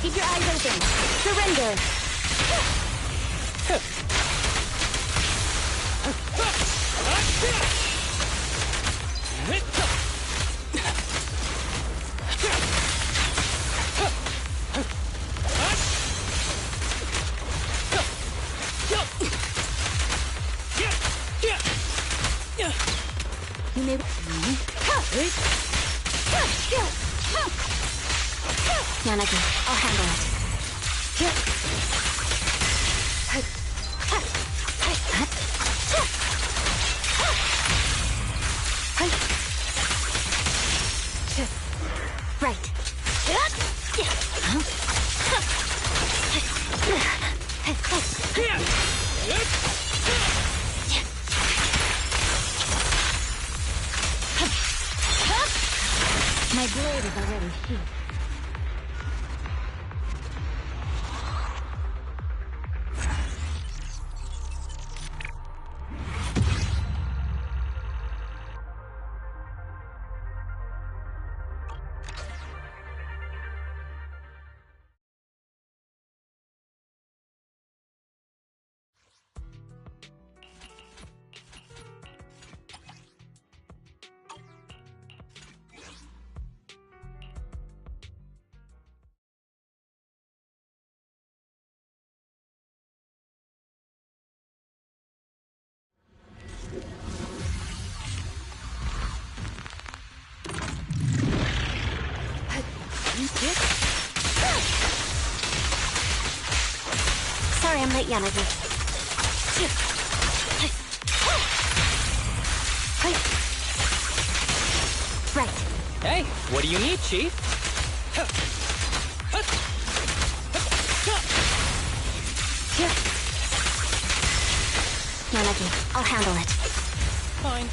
Keep your eyes open. Surrender. You may... Yanagi, I'll handle it. Right. My blade is already healed. Sorry I'm late, Yanagi. Right. Hey, what do you need, Chief? No, Lucky. I'll handle it. Fine.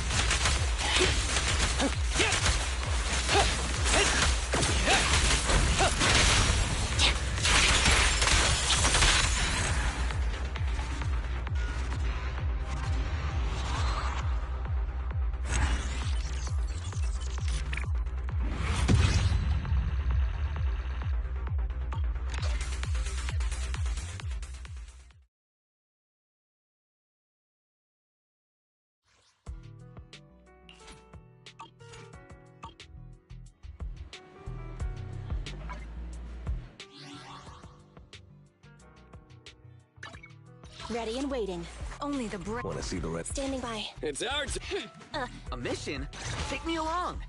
Ready and waiting. Only the brave. Want to see the red? Standing by. It's ours. A mission? Take me along.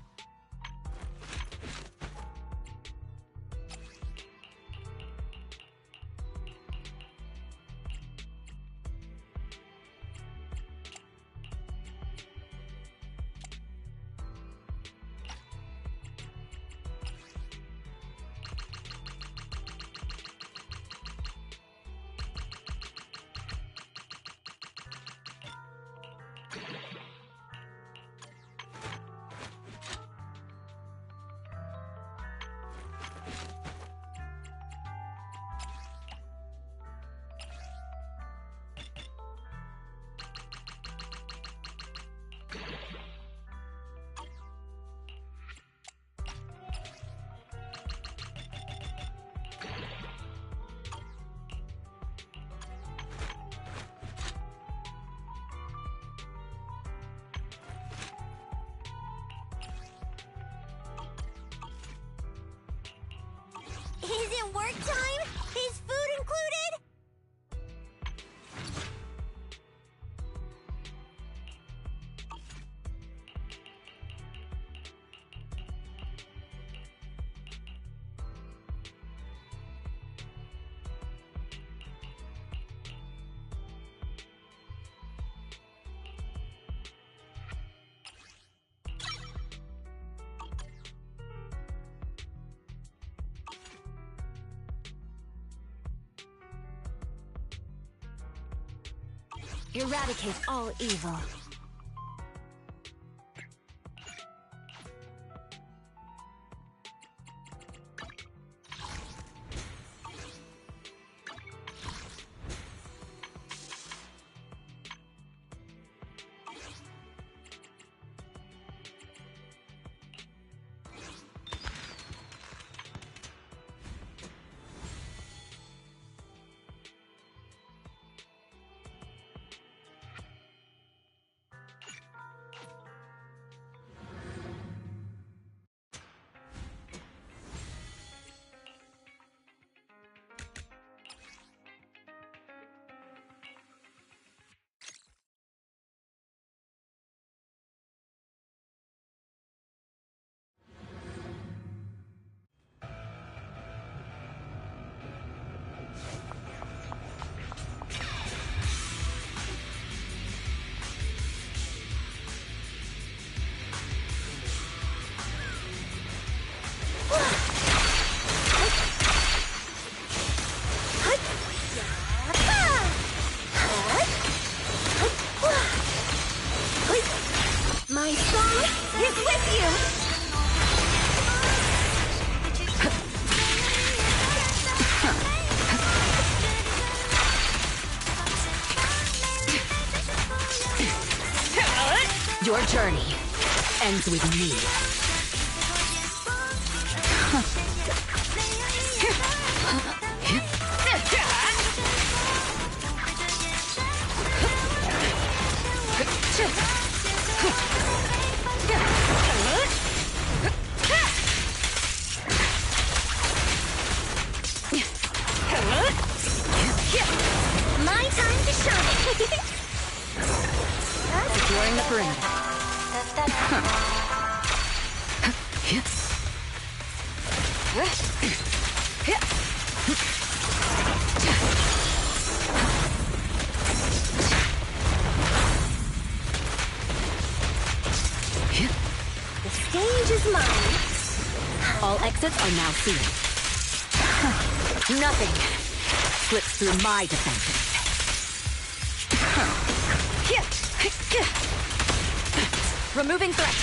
Is it work time? Is food included? Eradicate all evil. My song is with you! Your journey ends with me. My time to shine! Securing the perimeter. mine. All exits are now sealed. Nothing slips through my defenses. Removing threat.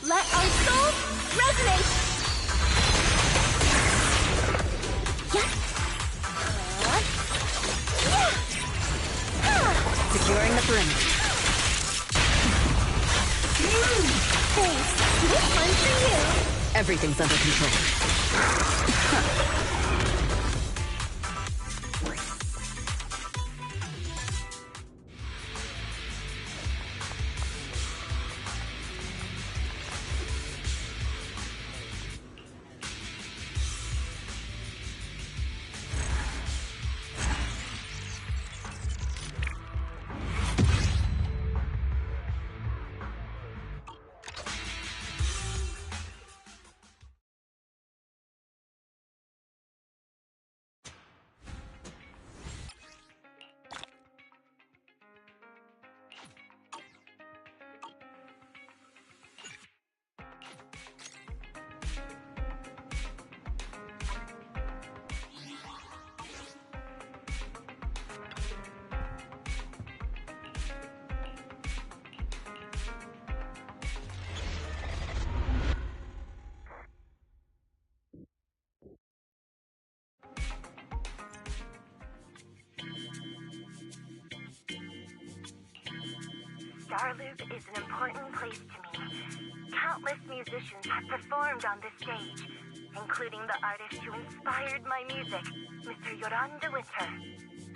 Let our souls resonate! Securing the perimeter. Thanks. This one's for you. Everything's under control. Starloop is an important place to me. Countless musicians have performed on this stage, including the artist who inspired my music, Mr. Yoranda Winter.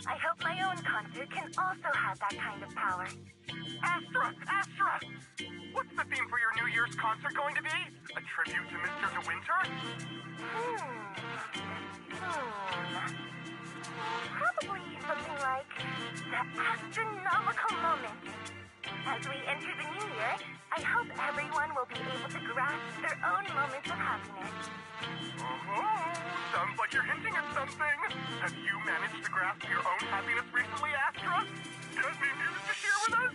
I hope my own concert can also have that kind of power. Astra! Astra! What's the theme for your New Year's concert going to be? A tribute to Mr. De Winter? Probably something like the astronomical moment. As we enter the new year, I hope everyone will be able to grasp their own moments of happiness. Sounds like you're hinting at something. Have you managed to grasp your own happiness recently, Astra? Any news to share with us?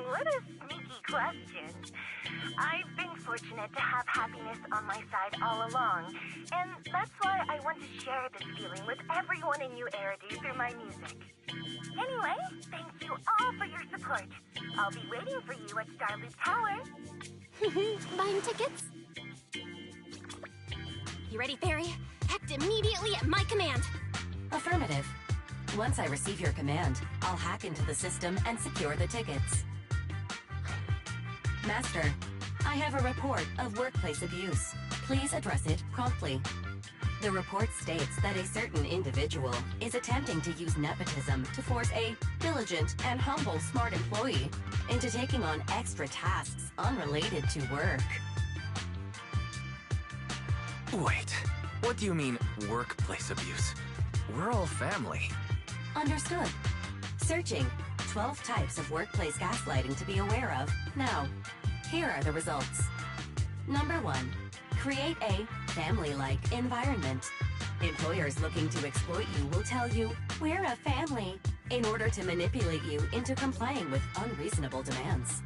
What a sneaky question. I've been fortunate to have happiness on my side all along, and that's why I want to share this feeling with everyone in New Eridu through my music. Anyway, thank you all for your support. I'll be waiting for you at Starloop Tower. Buying tickets? You ready, Fairy? Act immediately at my command. Affirmative. Once I receive your command, I'll hack into the system and secure the tickets. Master, I have a report of workplace abuse. Please address it promptly. The report states that a certain individual is attempting to use nepotism to force a diligent and humble smart employee into taking on extra tasks unrelated to work. Wait, what do you mean, workplace abuse? We're all family. Understood. Searching. 12 types of workplace gaslighting to be aware of. Now, here are the results. Number 1. Create a family-like environment. Employers looking to exploit you will tell you, "We're a family," in order to manipulate you into complying with unreasonable demands.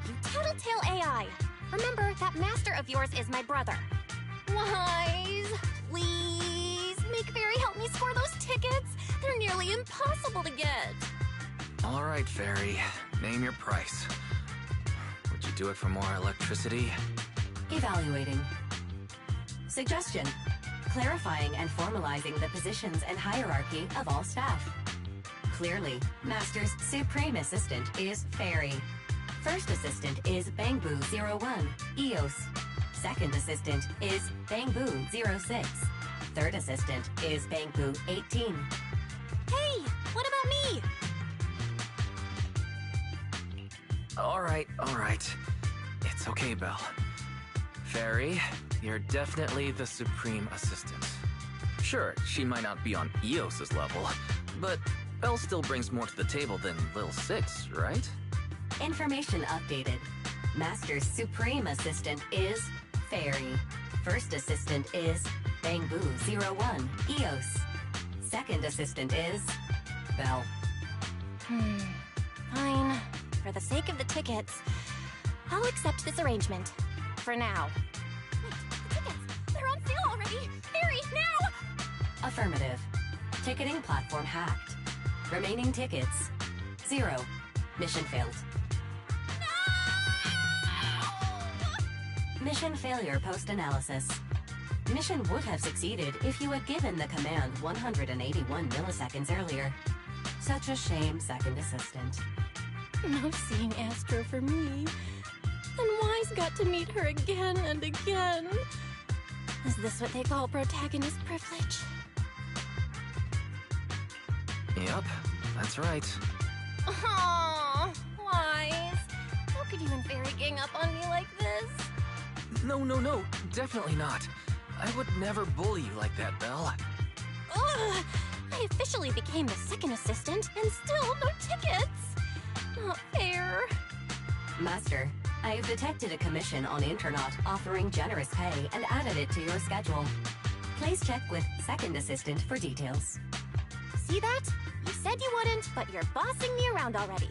You tattletale AI. Remember, that master of yours is my brother. Wise, please, make Fairy help me score those tickets. They're nearly impossible to get. All right, Fairy. Name your price. Would you do it for more electricity? Evaluating. Suggestion. Clarifying and formalizing the positions and hierarchy of all staff. Clearly, Master's Supreme Assistant is Fairy. First Assistant is Bangboo01, EOS. Second Assistant is Bangboo06. Third Assistant is Bangboo18. Hey, what about me? All right. It's okay, Belle. Fairy, you're definitely the Supreme Assistant. Sure, she might not be on EOS's level, but Belle still brings more to the table than Lil 6, right? Information updated. Master's Supreme Assistant is Fairy. First Assistant is Bangboo 01, EOS. Second assistant is... Belle. Fine. For the sake of the tickets, I'll accept this arrangement. For now. Wait, the tickets! They're on sale already! Hurry, now! Affirmative. Ticketing platform hacked. Remaining tickets, 0. Mission failed. No! Mission failure post-analysis. Mission would have succeeded if you had given the command 181 milliseconds earlier. Such a shame, second assistant. No seeing Astro for me. And Wise got to meet her again and again. Is this what they call protagonist privilege? Yep, that's right. Aww, Wise. How could you and Fairy gang up on me like this? No, definitely not. I would never bully you like that, Belle. Ugh! I officially became the second assistant, and still no tickets! Not fair. Master, I have detected a commission on Internet offering generous pay and added it to your schedule. Please check with second assistant for details. See that? You said you wouldn't, but you're bossing me around already.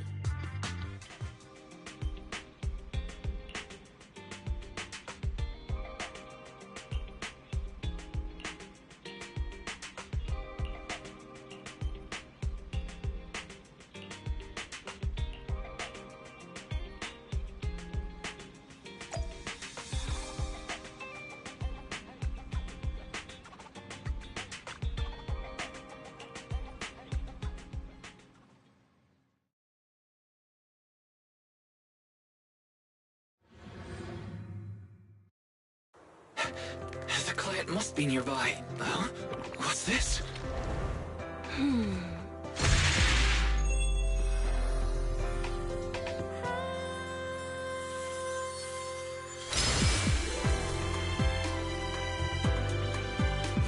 The client must be nearby. What's this?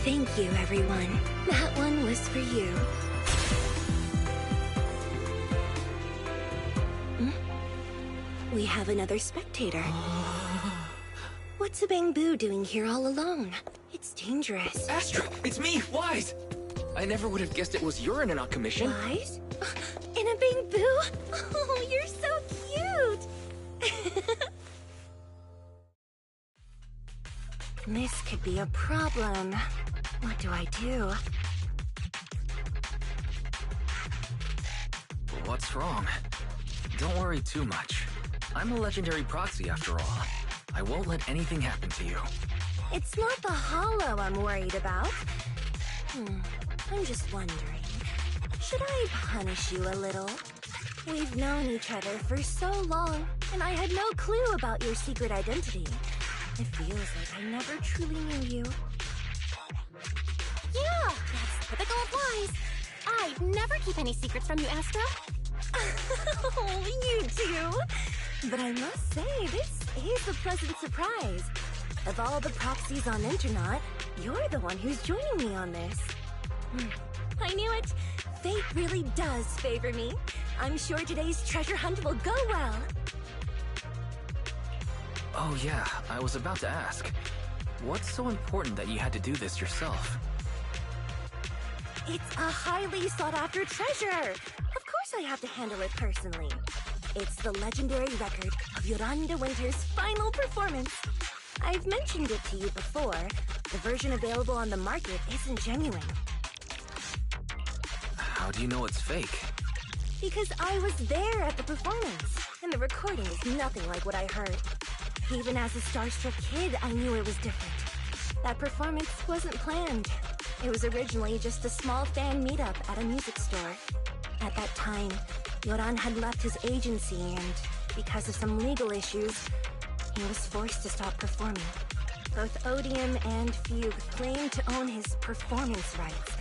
Thank you, everyone. That one was for you. We have another spectator. What's a Bangboo doing here all alone? It's dangerous. Astra, it's me, Wise! I never would have guessed it was your in-and-out commission. Wise? In a Bangboo? Oh, you're so cute! This could be a problem. What do I do? What's wrong? Don't worry too much. I'm a legendary proxy after all. I won't let anything happen to you. It's not the hollow I'm worried about. I'm just wondering, should I punish you a little? We've known each other for so long, and I had no clue about your secret identity. It feels like I never truly knew you. Yeah, that's typical of Wise. I'd never keep any secrets from you, Astra. Oh, you do? But I must say, this is a pleasant surprise. Of all the proxies on Internet, you're the one who's joining me on this. I knew it! Fate really does favor me. I'm sure today's treasure hunt will go well. Oh yeah, I was about to ask. What's so important that you had to do this yourself? It's a highly sought-after treasure! Of course I have to handle it personally. It's the legendary record of Yolanda Winter's final performance. I've mentioned it to you before. The version available on the market isn't genuine. How do you know it's fake? Because I was there at the performance, and the recording is nothing like what I heard. Even as a starstruck kid, I knew it was different. That performance wasn't planned. It was originally just a small fan meetup at a music store. At that time, Yoran had left his agency and, because of some legal issues, he was forced to stop performing. Both Odium and Fugue claimed to own his performance rights.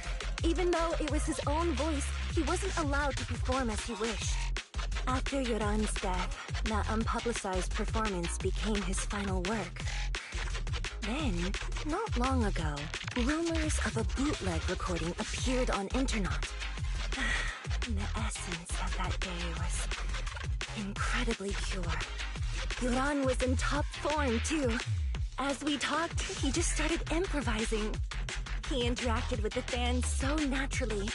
Even though it was his own voice, he wasn't allowed to perform as he wished. After Yoran's death, that unpublicized performance became his final work. Then, not long ago, rumors of a bootleg recording appeared on Internet. The essence of that day was incredibly pure. Yoran was in top form, too. As we talked, he just started improvising. He interacted with the fans so naturally.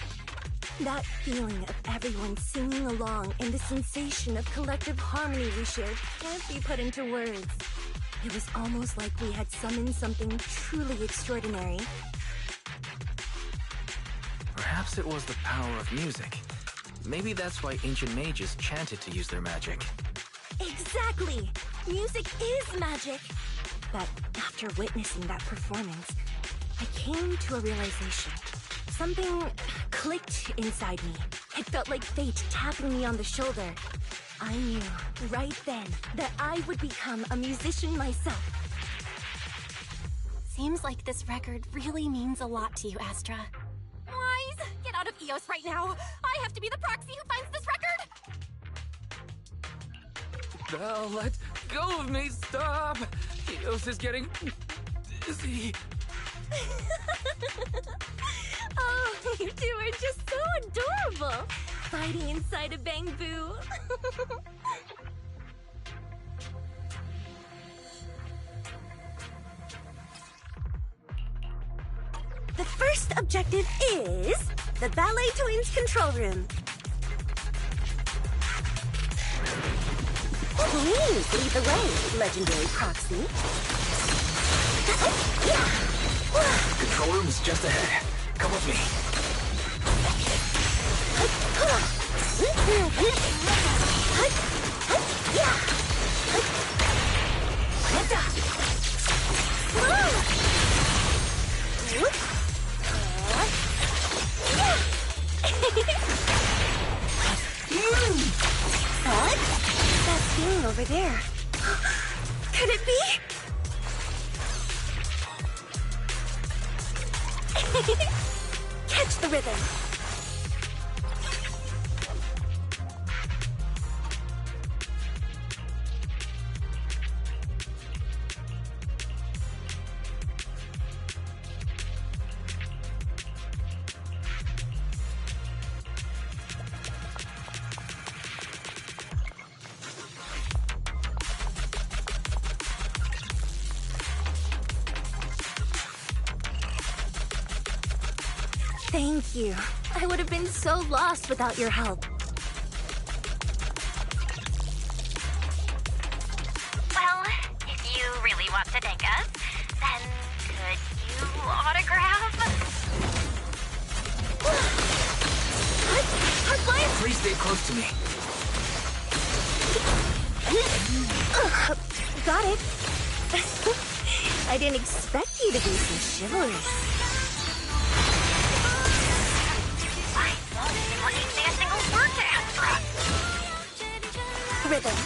That feeling of everyone singing along and the sensation of collective harmony we shared can't be put into words. It was almost like we had summoned something truly extraordinary. Perhaps it was the power of music. Maybe that's why ancient mages chanted to use their magic. Exactly! Music is magic! But after witnessing that performance, I came to a realization. Something clicked inside me. It felt like fate tapping me on the shoulder. I knew right then that I would become a musician myself. Seems like this record really means a lot to you, Astra. Wise, get out of EOS right now. I have to be the proxy who finds this record. Belle, let go of me! Stop! Eos is getting dizzy. Oh, you two are just so adorable! Fighting inside a bamboo. The first objective is the Ballet Twins control room. Please lead the way, legendary proxy. Control room is just ahead. Come with me. What? That feeling over there. Could it be? Catch the rhythm. Thank you. I would have been so lost without your help. Well, if you really want to thank us, then could you autograph? Please stay close to me. Got it. I didn't expect you to be so chivalrous. Rhythm.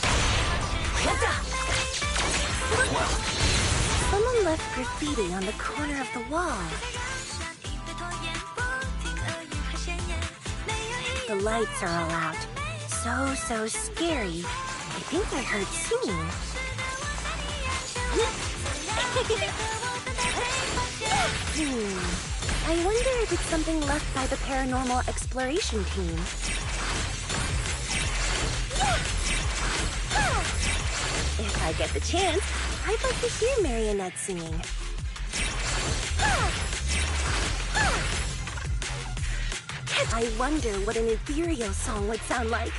Someone left graffiti on the corner of the wall. The lights are all out. So scary. I think I heard singing. I wonder if it's something left by the paranormal exploration team. If I get the chance, I'd like to hear Marionette singing. I wonder what an ethereal song would sound like.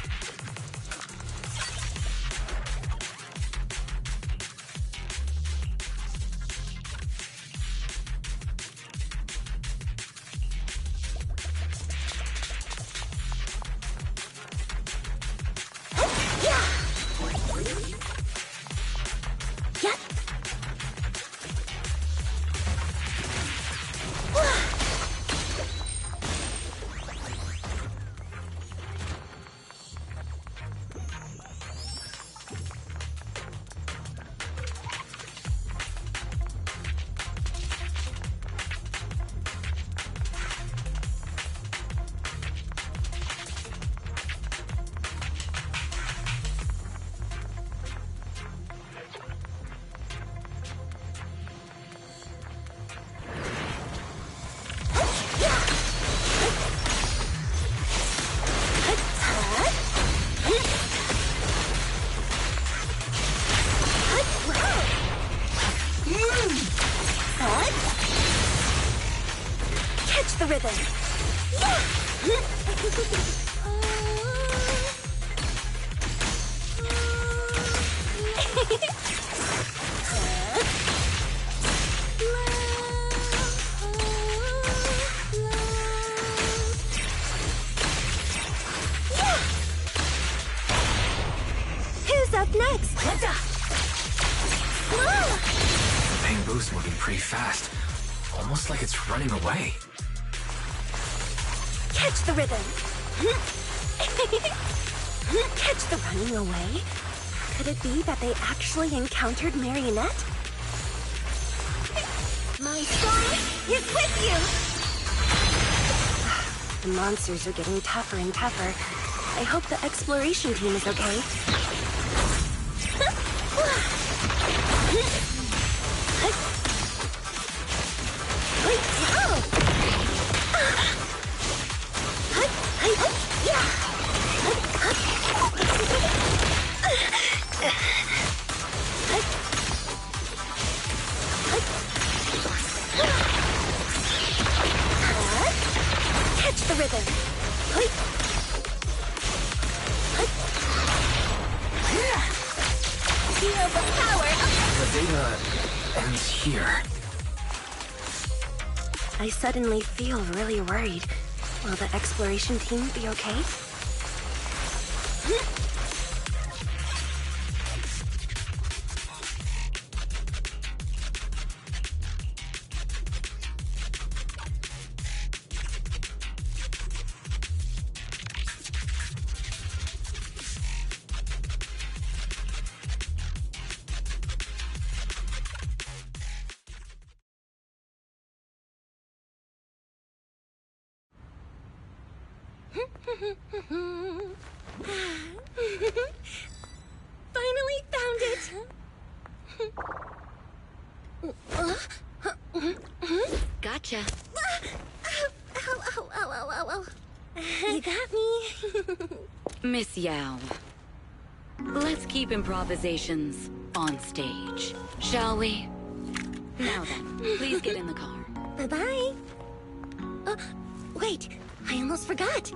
the rhythm. Who's up next? Bamboo's moving pretty fast. Almost like it's running away. Catch the rhythm. Catch the running away? Could it be that they actually encountered Marionette? My song is with you! The monsters are getting tougher and tougher. I hope the exploration team is okay. Catch the rhythm. Feel the power of... The data ends here. I suddenly feel really worried. Will the exploration team be okay? Finally found it! Gotcha. Ow. You got me. Miss Yao. Let's keep improvisations on stage, shall we? Now then, please get in the car. Bye-bye. Wait, I almost forgot.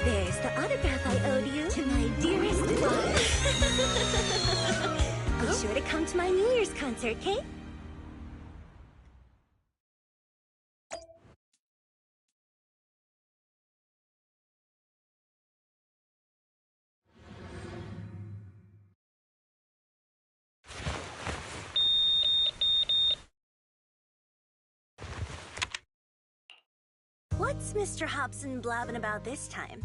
There's the autograph I owed you to my dearest one. Be sure to come to my New Year's concert, okay? What's Mr. Hobson blabbing about this time?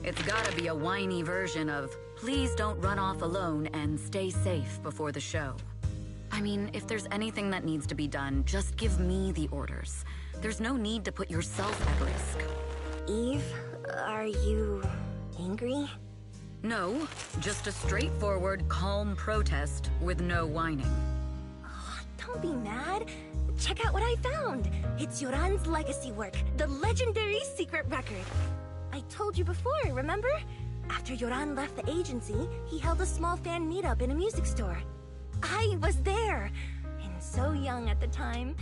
It's gotta be a whiny version of, please don't run off alone and stay safe before the show. I mean, if there's anything that needs to be done, just give me the orders. There's no need to put yourself at risk. Eve, are you angry? No, just a straightforward, calm protest with no whining. Oh, don't be mad. Check out what I found. It's Yoran's legacy work, the legendary secret record. I told you before, remember? After Yoran left the agency, he held a small fan meetup in a music store. I was there, and so young at the time.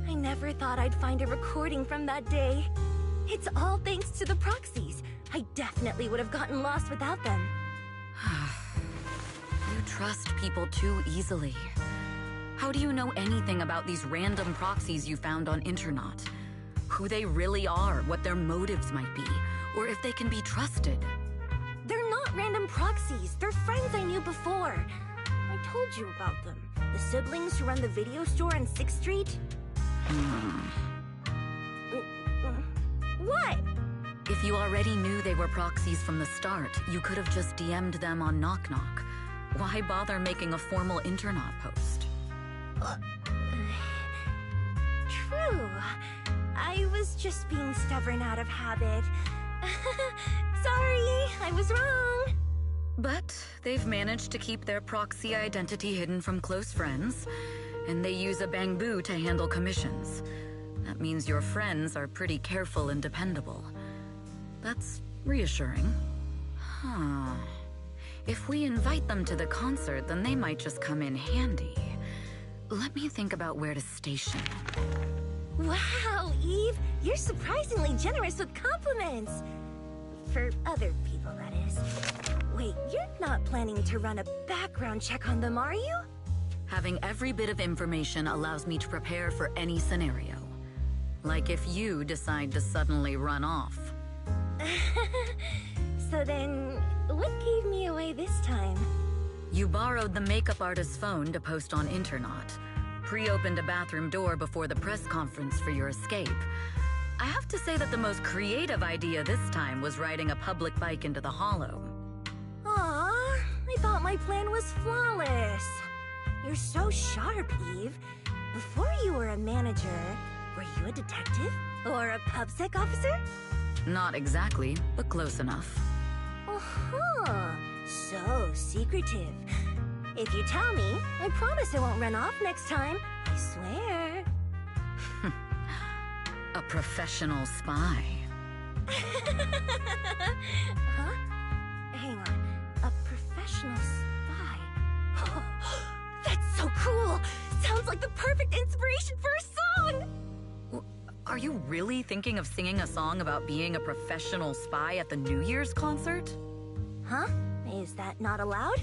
I never thought I'd find a recording from that day. It's all thanks to the proxies. I definitely would have gotten lost without them. You trust people too easily. How do you know anything about these random proxies you found on Internet? Who they really are, what their motives might be, or if they can be trusted? They're not random proxies. They're friends I knew before. I told you about them. The siblings who run the video store on 6th Street. What? If you already knew they were proxies from the start, you could have just DM'd them on Knock Knock. Why bother making a formal Internet post? True. I was just being stubborn out of habit. Sorry, I was wrong. But they've managed to keep their proxy identity hidden from close friends, and they use a bamboo to handle commissions. That means your friends are pretty careful and dependable. That's reassuring. Huh. If we invite them to the concert, then they might just come in handy. Let me think about where to station them. Wow, Eve, you're surprisingly generous with compliments. For other people, that is. Wait, you're not planning to run a background check on them, are you? Having every bit of information allows me to prepare for any scenario. Like if you decide to suddenly run off. So then, what gave me away this time? You borrowed the makeup artist's phone to post on Internaut. Pre-opened a bathroom door before the press conference for your escape. I have to say that the most creative idea this time was riding a public bike into the hollow. Aw, I thought my plan was flawless. You're so sharp, Eve. Before you were a manager, were you a detective? Or a PubSec officer? Not exactly, but close enough. Uh-huh. So secretive. If you tell me, I promise I won't run off next time. I swear. A professional spy. Huh? Hang on. A professional spy. That's so cool! Sounds like the perfect inspiration for a song! Are you really thinking of singing a song about being a professional spy at the New Year's concert? Huh? Is that not allowed?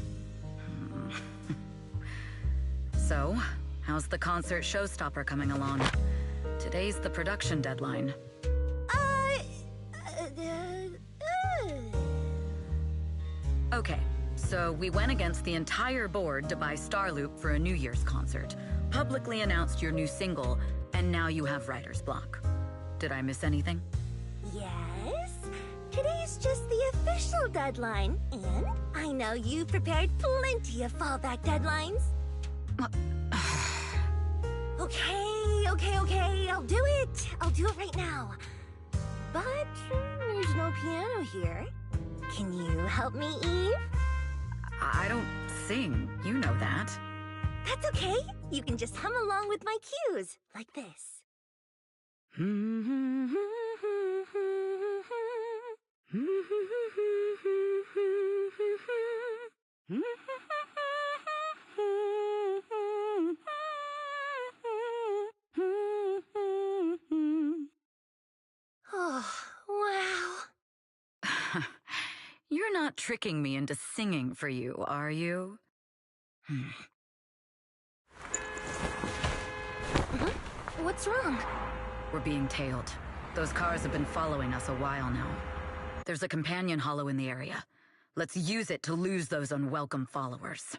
So, how's the concert showstopper coming along? Today's the production deadline. Okay, so we went against the entire board to buy Starloop for a New Year's concert, publicly announced your new single, and now you have writer's block. Did I miss anything? Yes. Today's just the official deadline, and I know you've prepared plenty of fallback deadlines. Okay, I'll do it. I'll do it right now. But there's no piano here. Can you help me, Eve? I don't sing, you know that. That's okay. You can just hum along with my cues, like this. Oh, wow. You're not tricking me into singing for you, are you? What's wrong? We're being tailed. Those cars have been following us a while now. There's a companion hollow in the area. Let's use it to lose those unwelcome followers.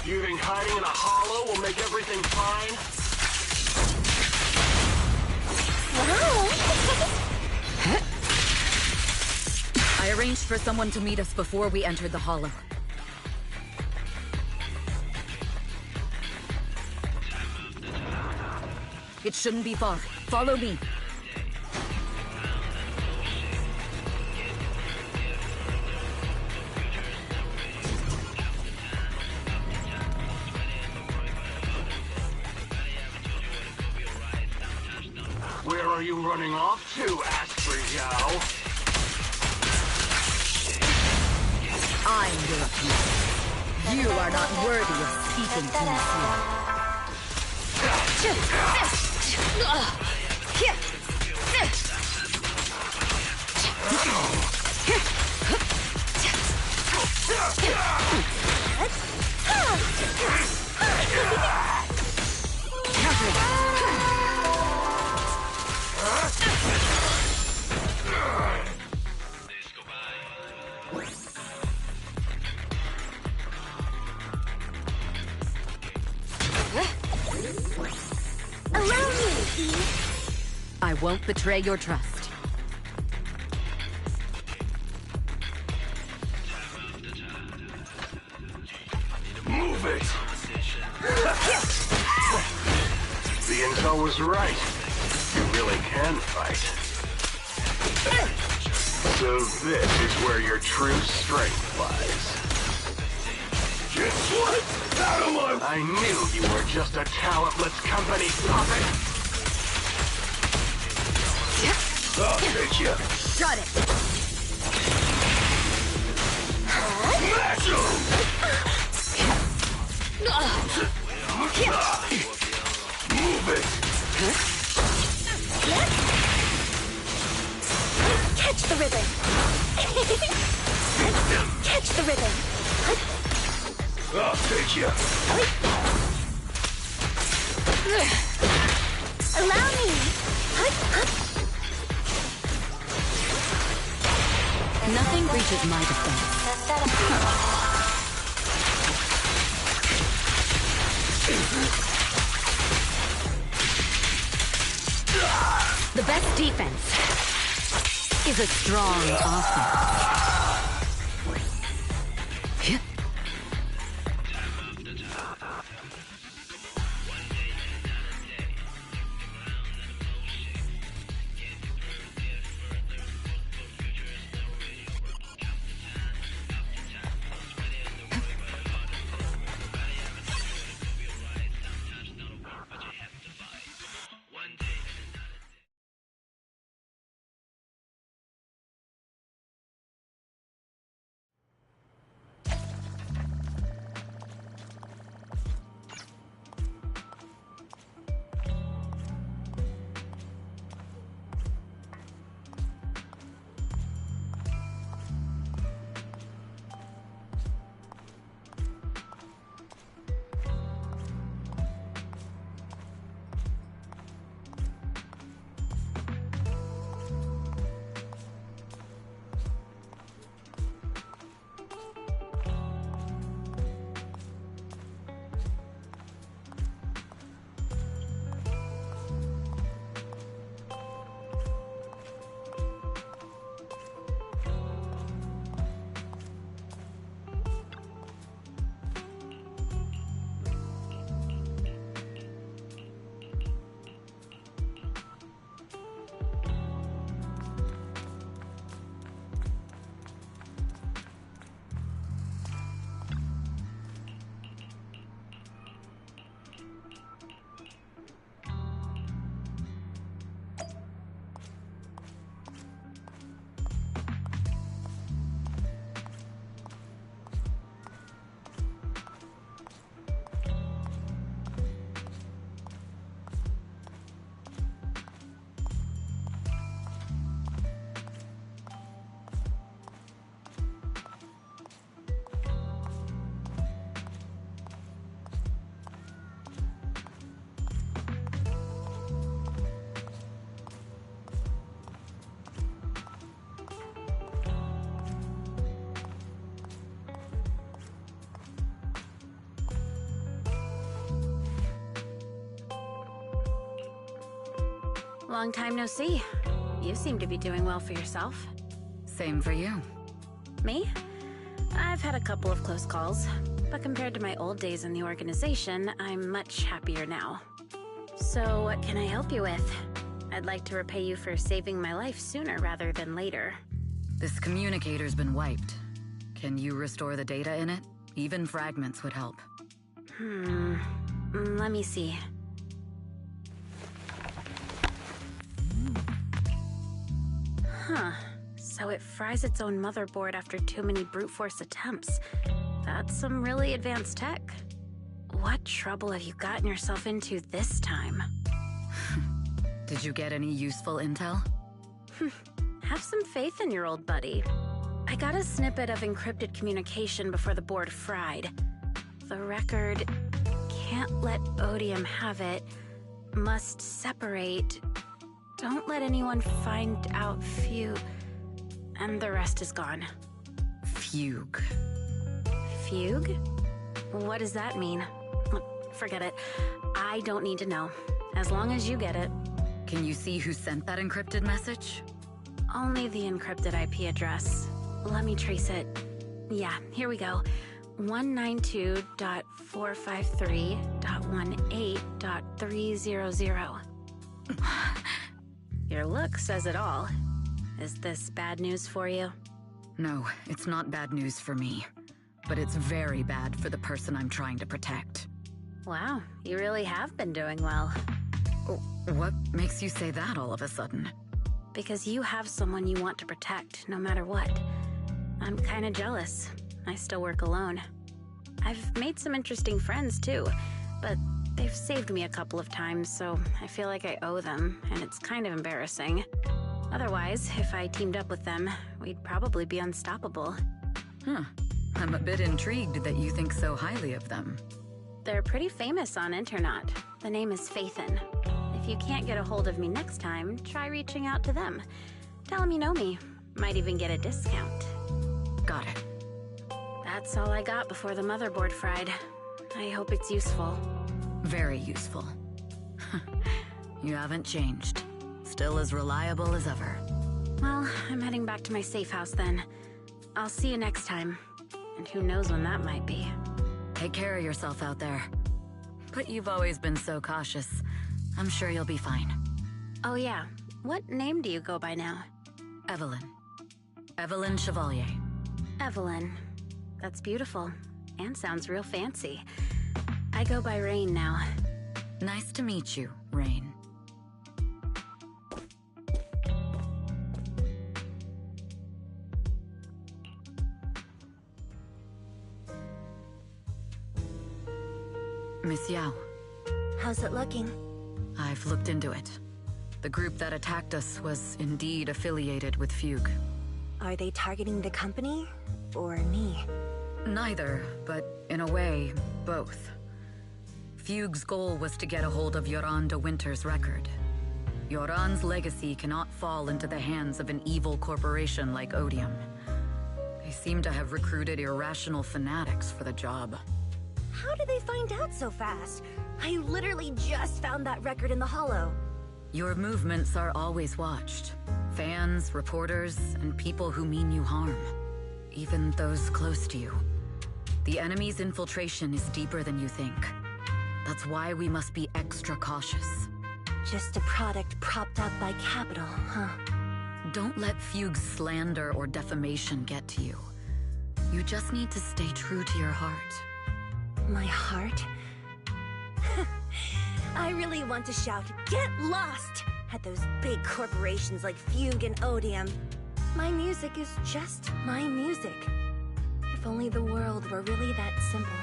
You think hiding in a hollow will make everything fine? I arranged for someone to meet us before we entered the hollow. It shouldn't be far. Follow me. Where are you running off to, Asper-Yao? I'm European. You are not worthy of speaking to me I won't betray your trust. Move it! The intel was right. You really can fight. So this is where your true strength lies. Just what? Out of my... I knew you were just a talentless company puppet. I'll take you. Got it. Smash him! Move it! Catch the ribbon. Catch the ribbon. I'll take you. Allow me. Nothing reaches my defense. The best defense is a strong offense. Long time no see. You seem to be doing well for yourself. Same for you. Me? I've had a couple of close calls, but compared to my old days in the organization, I'm much happier now. So what can I help you with? I'd like to repay you for saving my life sooner rather than later. This communicator's been wiped. Can you restore the data in it? Even fragments would help. Let me see. Huh. So it fries its own motherboard after too many brute force attempts. That's some really advanced tech. What trouble have you gotten yourself into this time? Did you get any useful intel? Have some faith in your old buddy. I got a snippet of encrypted communication before the board fried. The record: can't let Odium have it, must separate, don't let anyone find out and the rest is gone. Fugue. Fugue? What does that mean? Forget it. I don't need to know. As long as you get it. Can you see who sent that encrypted message? Only the encrypted IP address. Let me trace it. Yeah, here we go. 192.453.18.300. Your look says it all. Is this bad news for you? No, it's not bad news for me. But it's very bad for the person I'm trying to protect. Wow, you really have been doing well. What makes you say that all of a sudden? Because you have someone you want to protect, no matter what. I'm kinda jealous. I still work alone. I've made some interesting friends, too, but they've saved me a couple of times, so I feel like I owe them, and it's kind of embarrassing. Otherwise, if I teamed up with them, we'd probably be unstoppable. Huh. I'm a bit intrigued that you think so highly of them. They're pretty famous on Internet. The name is Faithin. If you can't get a hold of me next time, try reaching out to them. Tell them you know me. Might even get a discount. Got it. That's all I got before the motherboard fried. I hope it's useful. Very useful. You haven't changed. Still as reliable as ever. Well, I'm heading back to my safe house then. I'll see you next time. And who knows when that might be. Take care of yourself out there. But you've always been so cautious. I'm sure you'll be fine. Oh yeah, what name do you go by now? Evelyn. Evelyn Chevalier. Evelyn. That's beautiful. And sounds real fancy. I go by Rain now. Nice to meet you, Rain. Miss Yao. How's it looking? I've looked into it. The group that attacked us was indeed affiliated with Fugue. Are they targeting the company? Or me? Neither, but in a way, both. Fugue's goal was to get a hold of Yoran de Winter's record. Yoran's legacy cannot fall into the hands of an evil corporation like Odium. They seem to have recruited irrational fanatics for the job. How did they find out so fast? I literally just found that record in the hollow. Your movements are always watched. Fans, reporters, and people who mean you harm. Even those close to you. The enemy's infiltration is deeper than you think. That's why we must be extra cautious. Just a product propped up by capital, huh? Don't let Fugue's slander or defamation get to you. You just need to stay true to your heart. My heart? I really want to shout, "Get lost!" at those big corporations like Fugue and Odium. My music is just my music. If only the world were really that simple.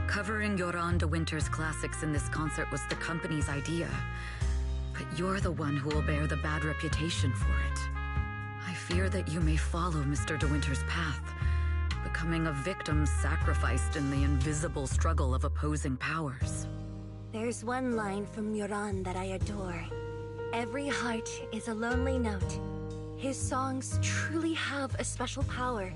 Covering Yoran de Winter's classics in this concert was the company's idea. But you're the one who will bear the bad reputation for it. I fear that you may follow Mr. de Winter's path, becoming a victim sacrificed in the invisible struggle of opposing powers. There's one line from Yoran that I adore. Every heart is a lonely note. His songs truly have a special power.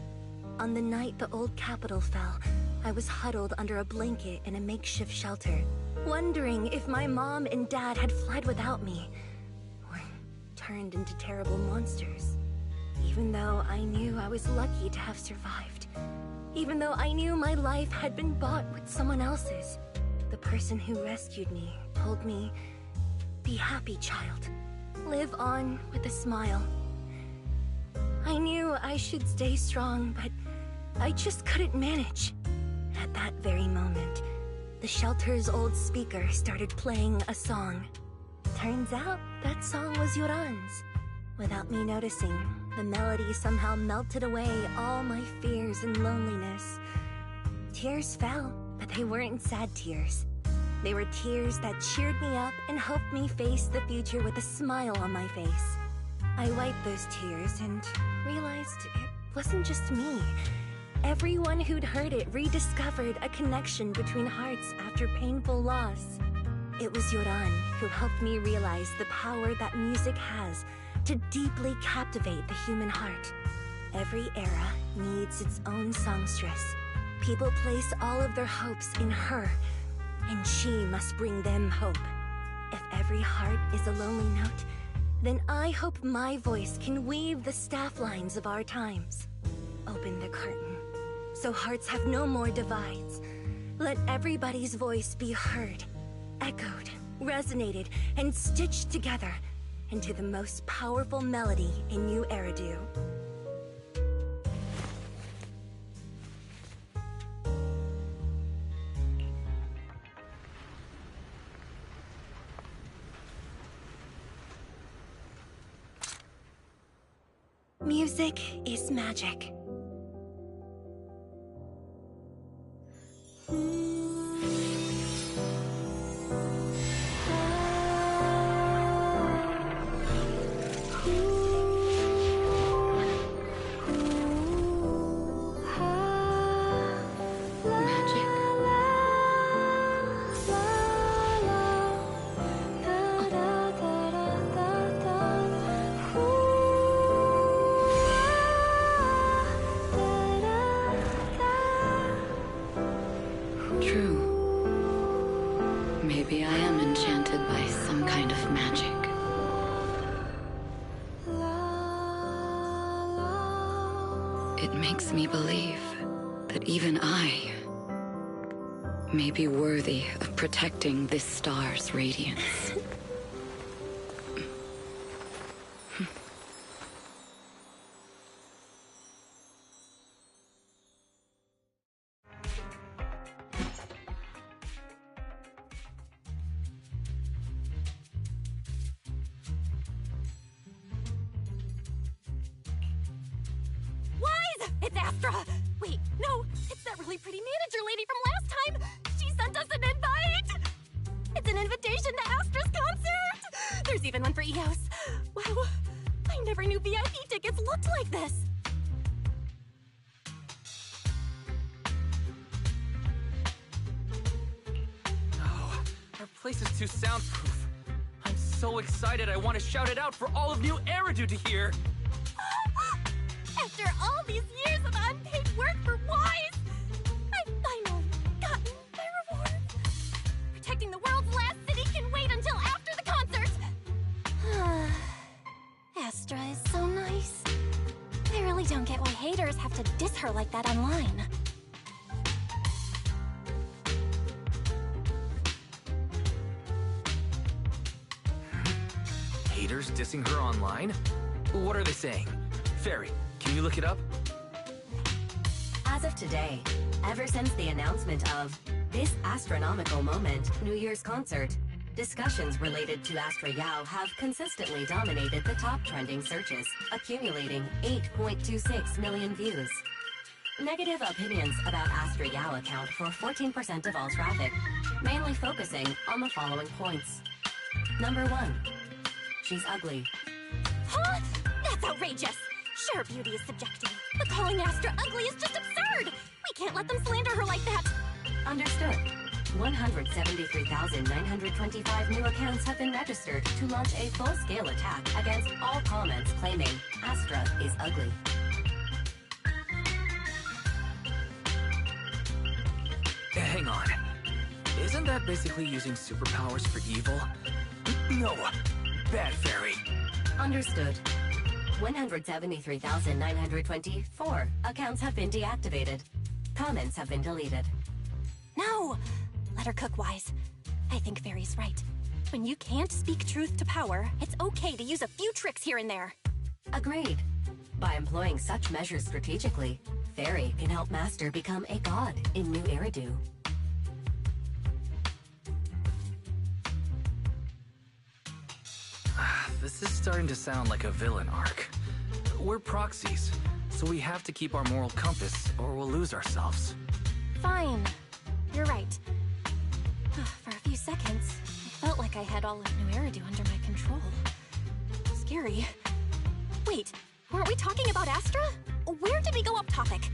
On the night the old capital fell, I was huddled under a blanket in a makeshift shelter, wondering if my mom and dad had fled without me, or turned into terrible monsters. Even though I knew I was lucky to have survived. Even though I knew my life had been bought with someone else's. The person who rescued me told me, "Be happy, child. Live on with a smile." I knew I should stay strong, but I just couldn't manage. At that very moment, the shelter's old speaker started playing a song. Turns out, that song was Yoran's. Without me noticing, the melody somehow melted away all my fears and loneliness. Tears fell, but they weren't sad tears. They were tears that cheered me up and helped me face the future with a smile on my face. I wiped those tears and realized it wasn't just me. Everyone who'd heard it rediscovered a connection between hearts after painful loss. It was Yoran who helped me realize the power that music has to deeply captivate the human heart. Every era needs its own songstress. People place all of their hopes in her, and she must bring them hope. If every heart is a lonely note, then I hope my voice can weave the staff lines of our times. Open the curtain, so hearts have no more divides. Let everybody's voice be heard, echoed, resonated, and stitched together. into the most powerful melody in New Eridu. Music is magic. True. Maybe I am enchanted by some kind of magic. It makes me believe that even I may be worthy of protecting this star's radiance. It's Astra! Wait, no, it's that really pretty manager lady from last time! She sent us an invite! It's an invitation to Astra's concert! There's even one for EOS. Wow, I never knew VIP tickets looked like this! Oh, our place is too soundproof. I'm so excited I want to shout it out for all of New Eridu to hear! After all these years of unpaid work for Wise, I've finally gotten my reward. Protecting the world's last city can wait until after the concert. Astra is so nice. I really don't get why haters have to diss her like that online. Haters dissing her online? What are they saying? Fairy, can you look it up? As of today, ever since the announcement of this astronomical moment New Year's concert, discussions related to Astra Yao have consistently dominated the top trending searches, accumulating 8.26 million views. Negative opinions about Astra Yao account for 14% of all traffic, mainly focusing on the following points. Number 1. She's ugly. Huh? That's outrageous! Sure, beauty is subjective, but calling Astra ugly is just absurd! We can't let them slander her like that! Understood. 173,925 new accounts have been registered to launch a full-scale attack against all comments claiming Astra is ugly. Hang on. Isn't that basically using superpowers for evil? No! Bad Fairy! Understood. 173,924 accounts have been deactivated. Comments have been deleted. No! Let her cook, Wise. I think Fairy's right. When you can't speak truth to power, it's okay to use a few tricks here and there. Agreed. By employing such measures strategically, Fairy can help Master become a god in New Eridu. This is starting to sound like a villain arc. We're proxies, so we have to keep our moral compass or we'll lose ourselves. Fine. You're right. For a few seconds, I felt like I had all of New Eridu under my control. Scary. Wait, weren't we talking about Astra? Where did we go off topic?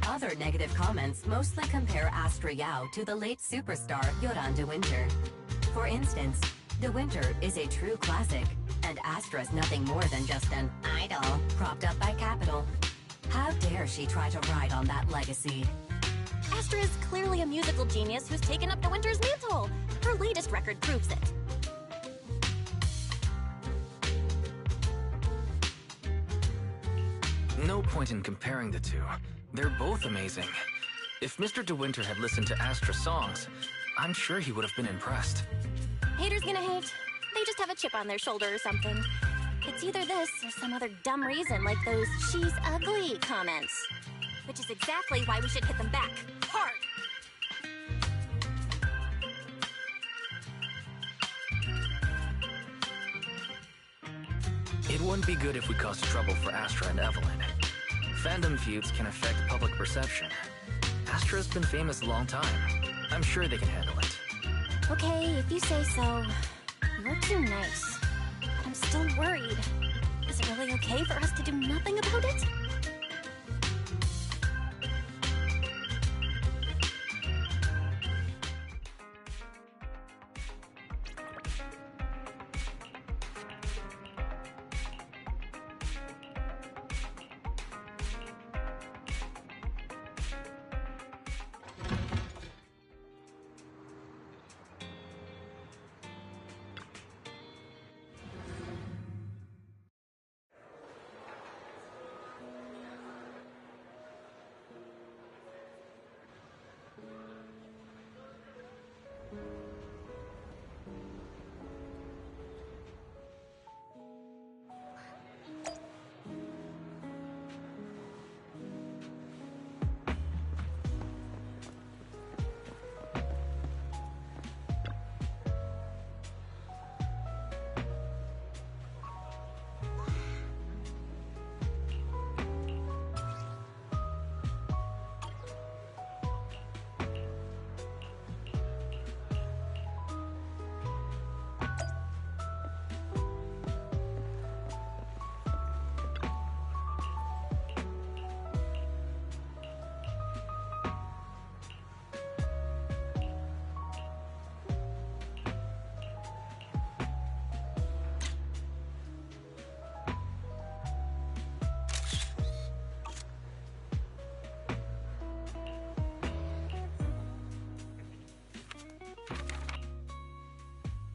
Other negative comments mostly compare Astra Yao to the late superstar Yoran de Winter. For instance, De Winter is a true classic, and Astra's nothing more than just an idol propped up by capital. How dare she try to ride on that legacy? Astra is clearly a musical genius who's taken up De Winter's mantle. Her latest record proves it. No point in comparing the two. They're both amazing. If Mr. De Winter had listened to Astra's songs, I'm sure he would have been impressed. Haters gonna hate. they just have a chip on their shoulder or something. It's either this or some other dumb reason like those "she's ugly" comments. Which is exactly why we should hit them back. Hard! It wouldn't be good if we caused trouble for Astra and Evelyn. Fandom feuds can affect public perception. Astra's been famous a long time. I'm sure they can handle it. Okay, if you say so. You're too nice. But I'm still worried. Is it really okay for us to do nothing about it?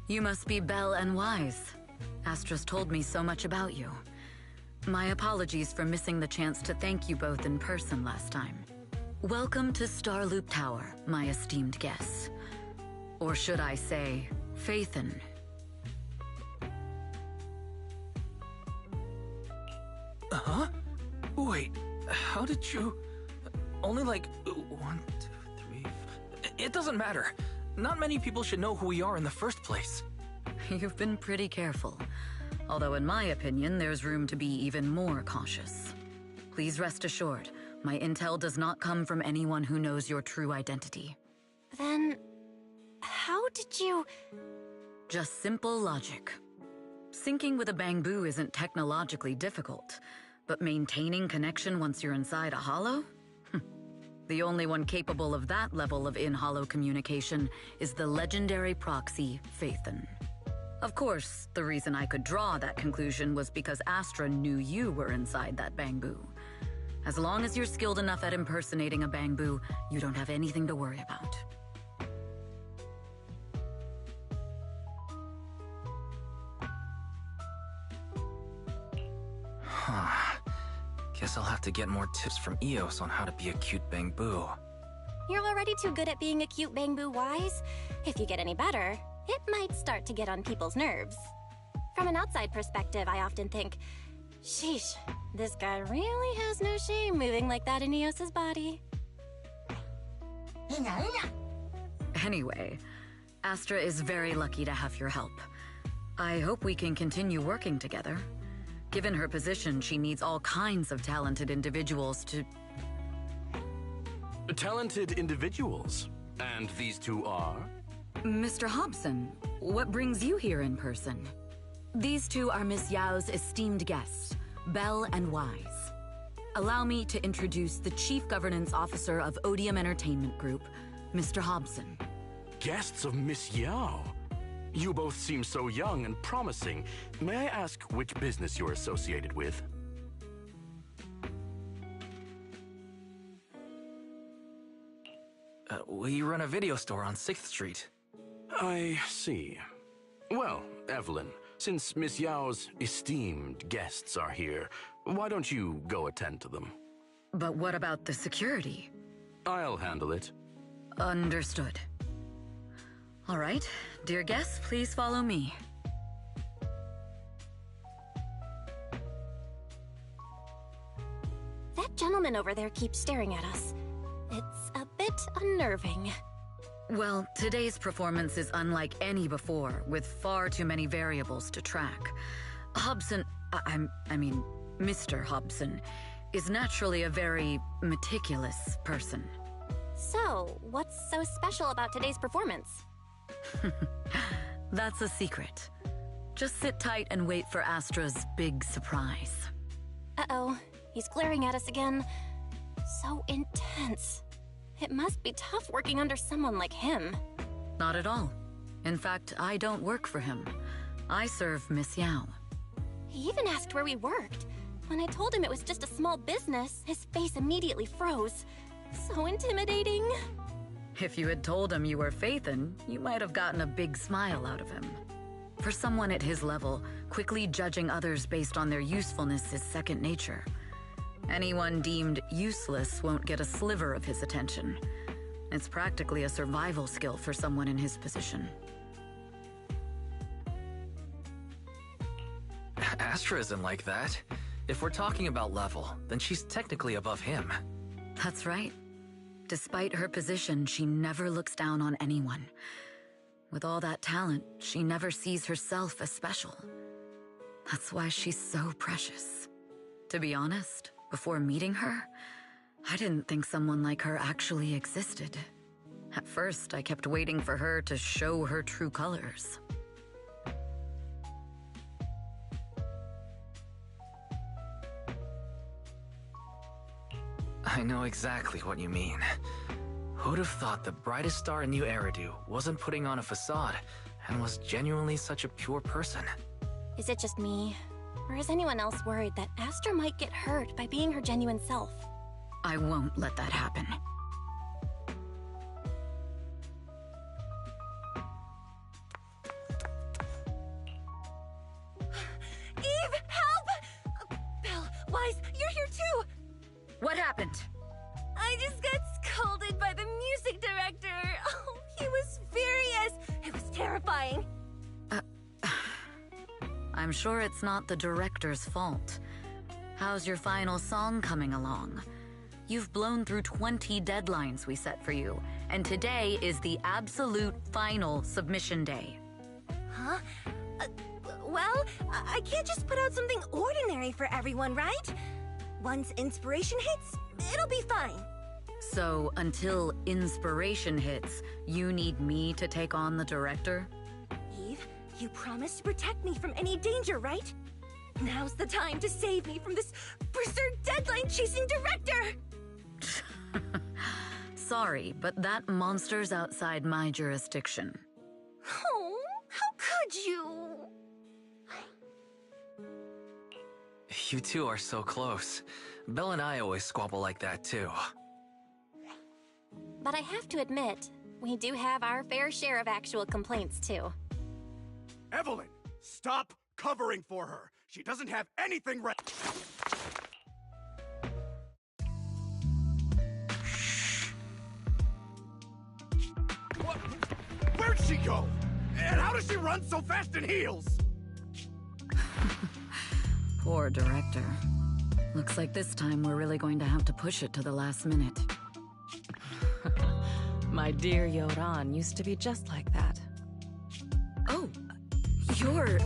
You must be Belle and Wise. Astra's told me so much about you. My apologies for missing the chance to thank you both in person last time. Welcome to Starloop Tower, my esteemed guests. Or should I say, Faithin. Huh? Wait, how did you... Only like 1, 2, 3... It doesn't matter. Not many people should know who we are in the first place. You've been pretty careful. Although in my opinion, there's room to be even more cautious. Please rest assured, my intel does not come from anyone who knows your true identity. Then... how did you... Just simple logic. Syncing with a bamboo isn't technologically difficult, but maintaining connection once you're inside a hollow? The only one capable of that level of in-hollow communication is the legendary proxy, Faithin. Of course, the reason I could draw that conclusion was because Astra knew you were inside that bamboo. As long as you're skilled enough at impersonating a bamboo, you don't have anything to worry about. Huh. Guess I'll have to get more tips from Eos on how to be a cute bamboo. You're already too good at being a cute bamboo, Wise. If you get any better, it might start to get on people's nerves. From an outside perspective, I often think, sheesh, this guy really has no shame moving like that in Eos's body. Anyway, Astra is very lucky to have your help. I hope we can continue working together. Given her position, she needs all kinds of talented individuals to... Talented individuals? And these two are? Mr. Hobson, what brings you here in person? These two are Miss Yao's esteemed guests, Belle and Wise. Allow me to introduce the Chief Governance Officer of Odium Entertainment Group, Mr. Hobson. Guests of Miss Yao? You both seem so young and promising. May I ask which business you're associated with? We run a video store on 6th Street. I see. Well, Evelyn, since Miss Yao's esteemed guests are here, why don't you go attend to them? But what about the security? I'll handle it. Understood. All right, dear guests, please follow me. woman over there keeps staring at us. It's a bit unnerving. Well, today's performance is unlike any before, with far too many variables to track. Hobson, I mean, Mr. Hobson, is naturally a very meticulous person. So, what's so special about today's performance? That's a secret. Just sit tight and wait for Astra's big surprise. Uh-oh, he's glaring at us again. So intense. It must be tough working under someone like him. Not at all. In fact, I don't work for him. I serve Miss Yao. He even asked where we worked. When I told him it was just a small business, his face immediately froze. So intimidating. If you had told him you were Phaethon, you might have gotten a big smile out of him. For someone at his level, quickly judging others based on their usefulness is second nature. Anyone deemed useless won't get a sliver of his attention. It's practically a survival skill for someone in his position. Astra isn't like that. If we're talking about level, then she's technically above him. That's right. Despite her position, she never looks down on anyone. With all that talent, she never sees herself as special. That's why she's so precious. To be honest, before meeting her, I didn't think someone like her actually existed. At first, I kept waiting for her to show her true colors. I know exactly what you mean. Who'd have thought the brightest star in New Eridu wasn't putting on a facade and was genuinely such a pure person? Is it just me? Or is anyone else worried that Astra might get hurt by being her genuine self? I won't let that happen. Eve, help! Belle, Wise, you're here too! What happened? I just got scolded by the music director. Oh, he was furious. It was terrifying. I'm sure it's not the director's fault. How's your final song coming along? You've blown through 20 deadlines we set for you, and today is the absolute final submission day. Huh? Well, I can't just put out something ordinary for everyone, right? Once inspiration hits, it'll be fine. So, until inspiration hits, you need me to take on the director? Eve, you promised to protect me from any danger, right? Now's the time to save me from this berserk deadline-chasing director! Sorry, but that monster's outside my jurisdiction. Oh, how could you? You two are so close. Belle and I always squabble like that too. But I have to admit, we do have our fair share of actual complaints too. Evelyn, stop covering for her. She doesn't have anything right. What? Where'd she go? And how does she run so fast in heels? Poor director. Looks like this time we're really going to have to push it to the last minute. My dear Yoran used to be just like that. Oh, you're...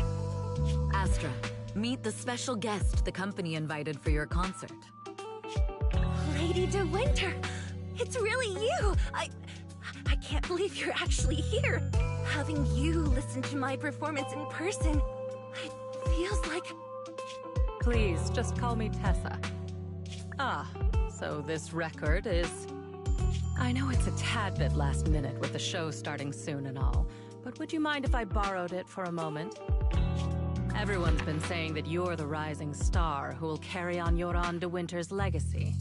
Astra, meet the special guest the company invited for your concert. Lady De Winter, it's really you! I can't believe you're actually here. Having you listen to my performance in person, it feels like... Please, just call me Tessa. Ah, so this record is... I know it's a tad bit last minute with the show starting soon and all, but would you mind if I borrowed it for a moment? Everyone's been saying that you're the rising star who will carry on Yoran De Winter's legacy.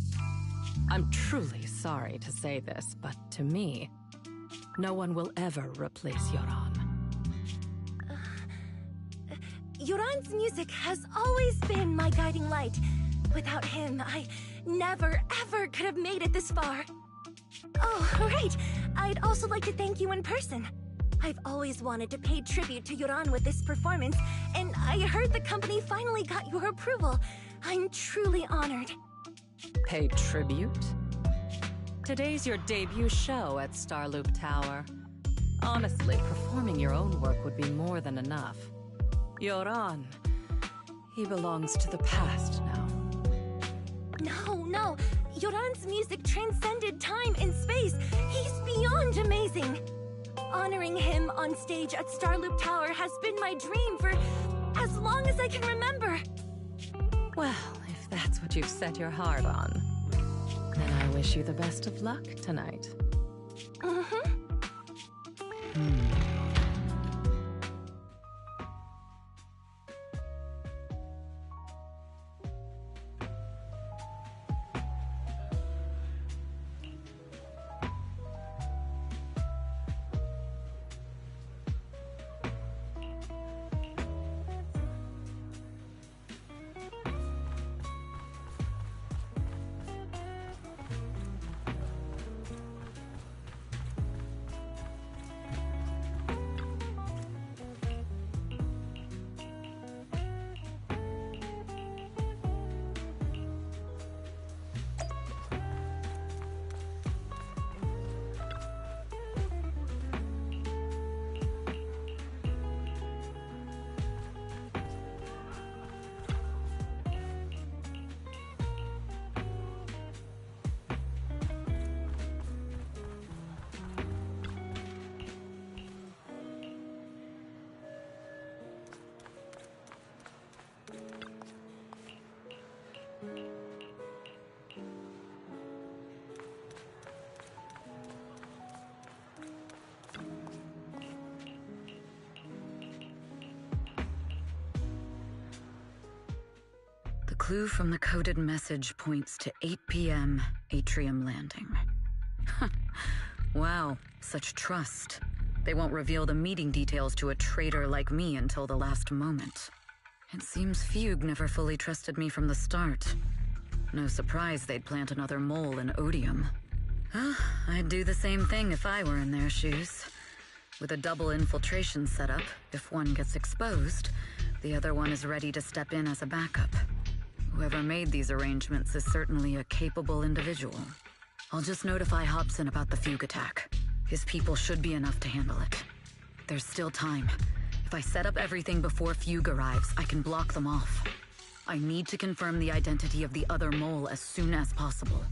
I'm truly sorry to say this, but to me, no one will ever replace Yoran. Yoran's music has always been my guiding light. Without him, I never, ever could have made it this far. Oh, right. I'd also like to thank you in person. I've always wanted to pay tribute to Yoran with this performance, and I heard the company finally got your approval. I'm truly honored. Pay tribute? Today's your debut show at Starloop Tower. Honestly, performing your own work would be more than enough. Yoran, he belongs to the past now. No. Yoran's music transcended time and space. He's beyond amazing. Honoring him on stage at Starloop Tower has been my dream for as long as I can remember. Well, if that's what you've set your heart on, then I wish you the best of luck tonight. The clue from the coded message points to 8 p.m. Atrium Landing. Wow, such trust. They won't reveal the meeting details to a traitor like me until the last moment. It seems Fugue never fully trusted me from the start. No surprise they'd plant another mole in Odium. I'd do the same thing if I were in their shoes. With a double infiltration setup, if one gets exposed, the other one is ready to step in as a backup. Whoever made these arrangements is certainly a capable individual. I'll just notify Hobson about the Fugue attack. His people should be enough to handle it. There's still time. If I set up everything before Fugue arrives, I can block them off. I need to confirm the identity of the other mole as soon as possible.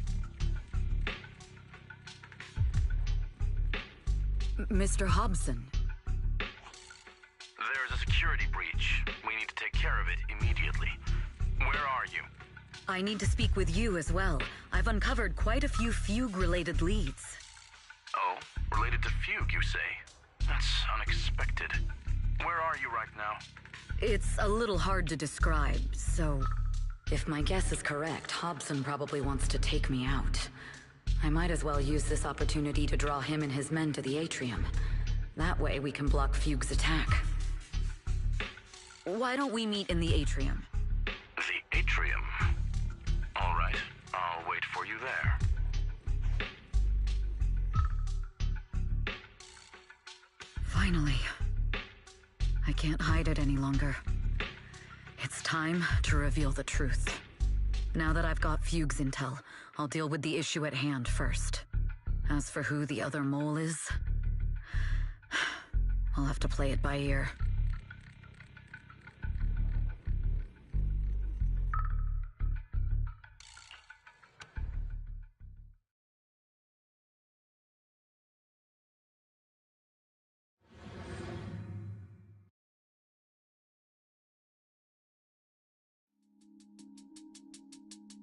Mr. Hobson. There's a security breach. We need to take care of it immediately. Where are you? I need to speak with you as well. I've uncovered quite a few Fugue-related leads. Oh, related to Fugue, you say? That's unexpected. Where are you right now? It's a little hard to describe, so... If my guess is correct, Hobson probably wants to take me out. I might as well use this opportunity to draw him and his men to the atrium. That way we can block Fugue's attack. Why don't we meet in the atrium? The atrium? All right, I'll wait for you there. Finally. I can't hide it any longer. It's time to reveal the truth. Now that I've got Fugue's intel, I'll deal with the issue at hand first. As for who the other mole is, I'll have to play it by ear.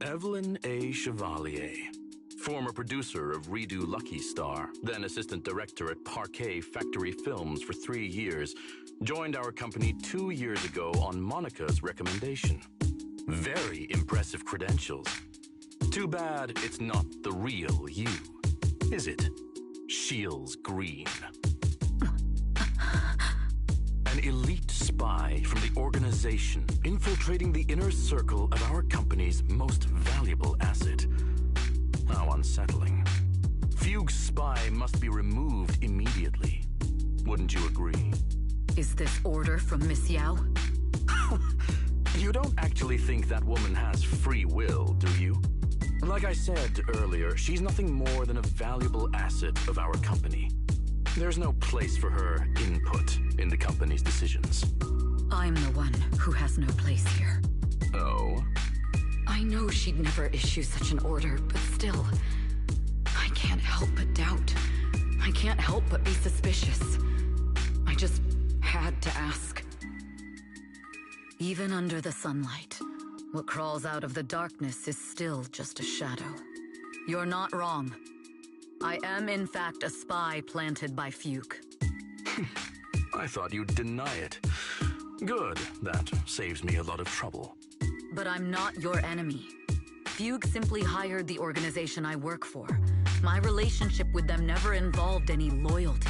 Evelyn A. Chevalier, former producer of Redo Lucky Star, then assistant director at Parquet Factory Films for 3 years, joined our company 2 years ago on Monica's recommendation. Very impressive credentials. Too bad it's not the real you, is it? Shields Green. An elite spy from the organization infiltrating the inner circle of our company's most valuable asset. How unsettling. Fugue's spy must be removed immediately. Wouldn't you agree? Is this order from Miss Yao? You don't actually think that woman has free will, do you? Like I said earlier, she's nothing more than a valuable asset of our company. There's no place for her input in the company's decisions. I'm the one who has no place here. Oh? I know she'd never issue such an order, but still, I can't help but doubt. I can't help but be suspicious. I just had to ask. Even under the sunlight, what crawls out of the darkness is still just a shadow. You're not wrong. I am, in fact, a spy planted by Fugue. I thought you'd deny it. Good. That saves me a lot of trouble. But I'm not your enemy. Fugue simply hired the organization I work for. My relationship with them never involved any loyalty.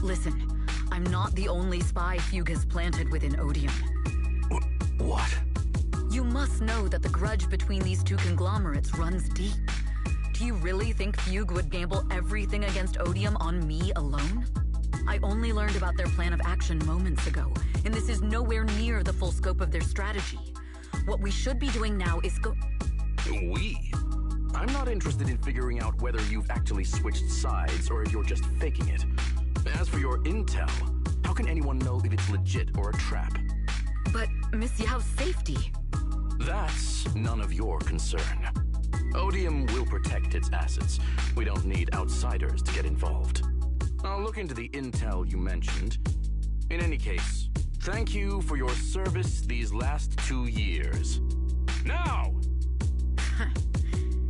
Listen, I'm not the only spy Fugue has planted within Odium. What? You must know that the grudge between these two conglomerates runs deep. Do you really think Fugue would gamble everything against Odium on me alone? I only learned about their plan of action moments ago, and this is nowhere near the full scope of their strategy. What we should be doing now is We? I'm not interested in figuring out whether you've actually switched sides or if you're just faking it. As for your intel, how can anyone know if it's legit or a trap? But Miss Yao's safety... That's none of your concern. Odium will protect its assets. We don't need outsiders to get involved. I'll look into the intel you mentioned. In any case, thank you for your service these last 2 years. Now!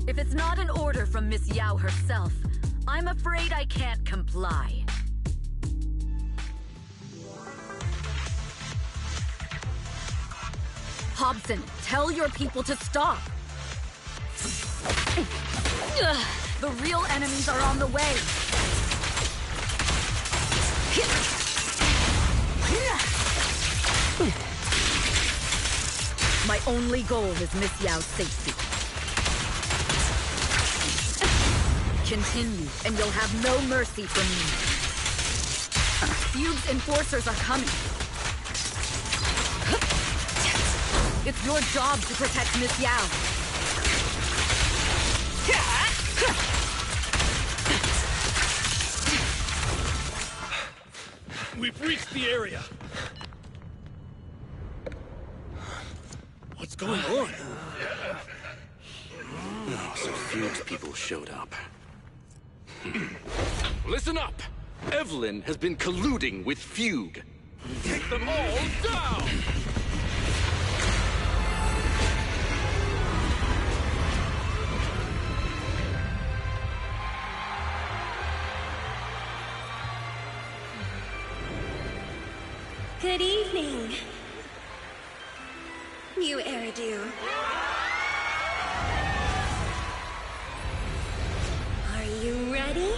If it's not an order from Miss Yao herself, I'm afraid I can't comply. Hobson, tell your people to stop! The real enemies are on the way! My only goal is Miss Yao's safety. Continue, and you'll have no mercy from me. Fugue's enforcers are coming. It's your job to protect Miss Yao. We've reached the area. What's going on? Oh, so Fugue's people showed up. Listen up! Evelyn has been colluding with Fugue. Take them all down! Good evening. New Eridu. Are you ready?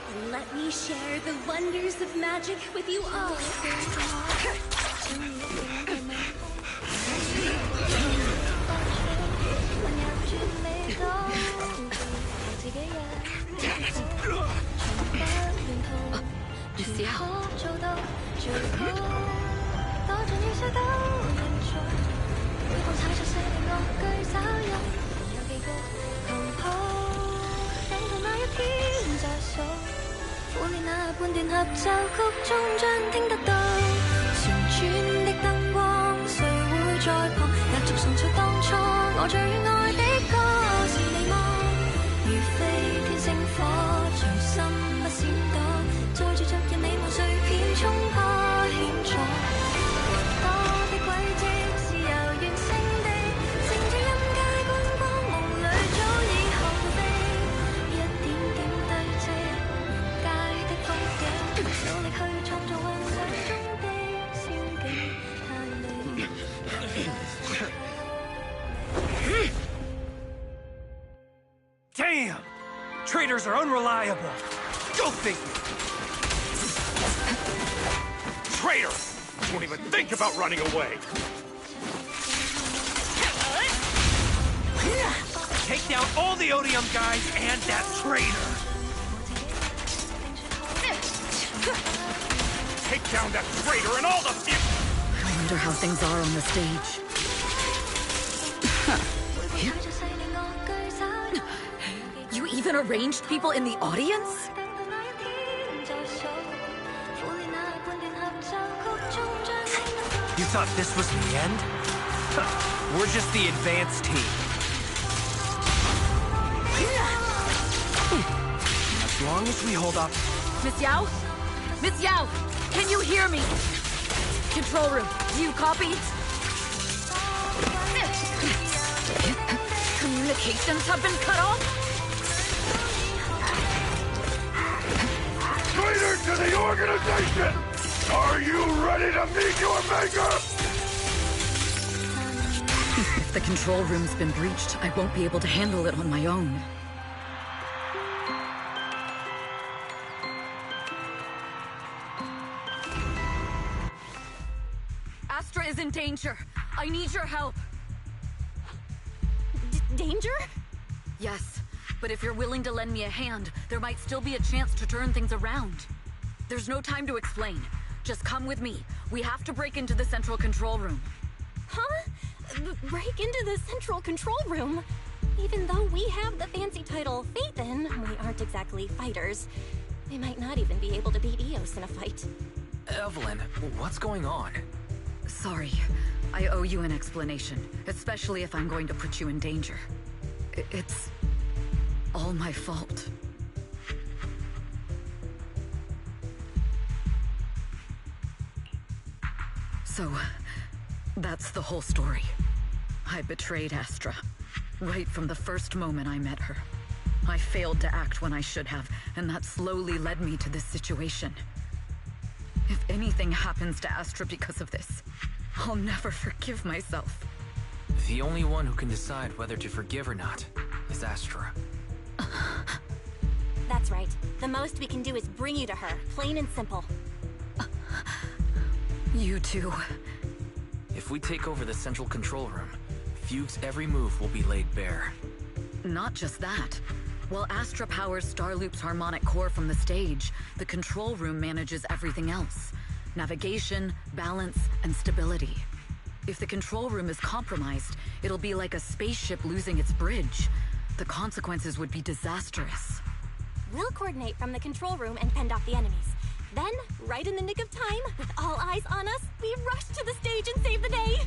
Then let me share the wonders of magic with you all. Miss Yao. Damn! Traitors are unreliable. Go figure. Traitor! Won't even think about running away. Take down all the Odium guys and that traitor. Take down that traitor and all the... I wonder how things are on the stage. You even arranged people in the audience? You thought this was the end? We're just the advanced team. As long as we hold up... Miss Yao? Miss Yao! Can you hear me? Control room, do you copy? Communications have been cut off? Traitor to the organization! Are you ready to meet your maker? If the control room's been breached, I won't be able to handle it on my own. Astra is in danger. I need your help. Danger? Yes, but if you're willing to lend me a hand, there might still be a chance to turn things around. There's no time to explain. Just come with me. We have to break into the central control room. Huh? Break into the central control room? Even though we have the fancy title Phaethon, we aren't exactly fighters. We might not even be able to beat Eos in a fight. Evelyn, what's going on? Sorry. I owe you an explanation, especially if I'm going to put you in danger. It's all my fault. So, that's the whole story. I betrayed Astra, right from the first moment I met her. I failed to act when I should have, and that slowly led me to this situation. If anything happens to Astra because of this, I'll never forgive myself. The only one who can decide whether to forgive or not is Astra. That's right. The most we can do is bring you to her, plain and simple. You too. If we take over the central control room, Fugue's every move will be laid bare. Not just that. While Astra powers Starloop's harmonic core from the stage, the control room manages everything else. Navigation, balance, and stability. If the control room is compromised, it'll be like a spaceship losing its bridge. The consequences would be disastrous. We'll coordinate from the control room and fend off the enemies. Then, right in the nick of time, with all eyes on us, we rush to the stage and save the day!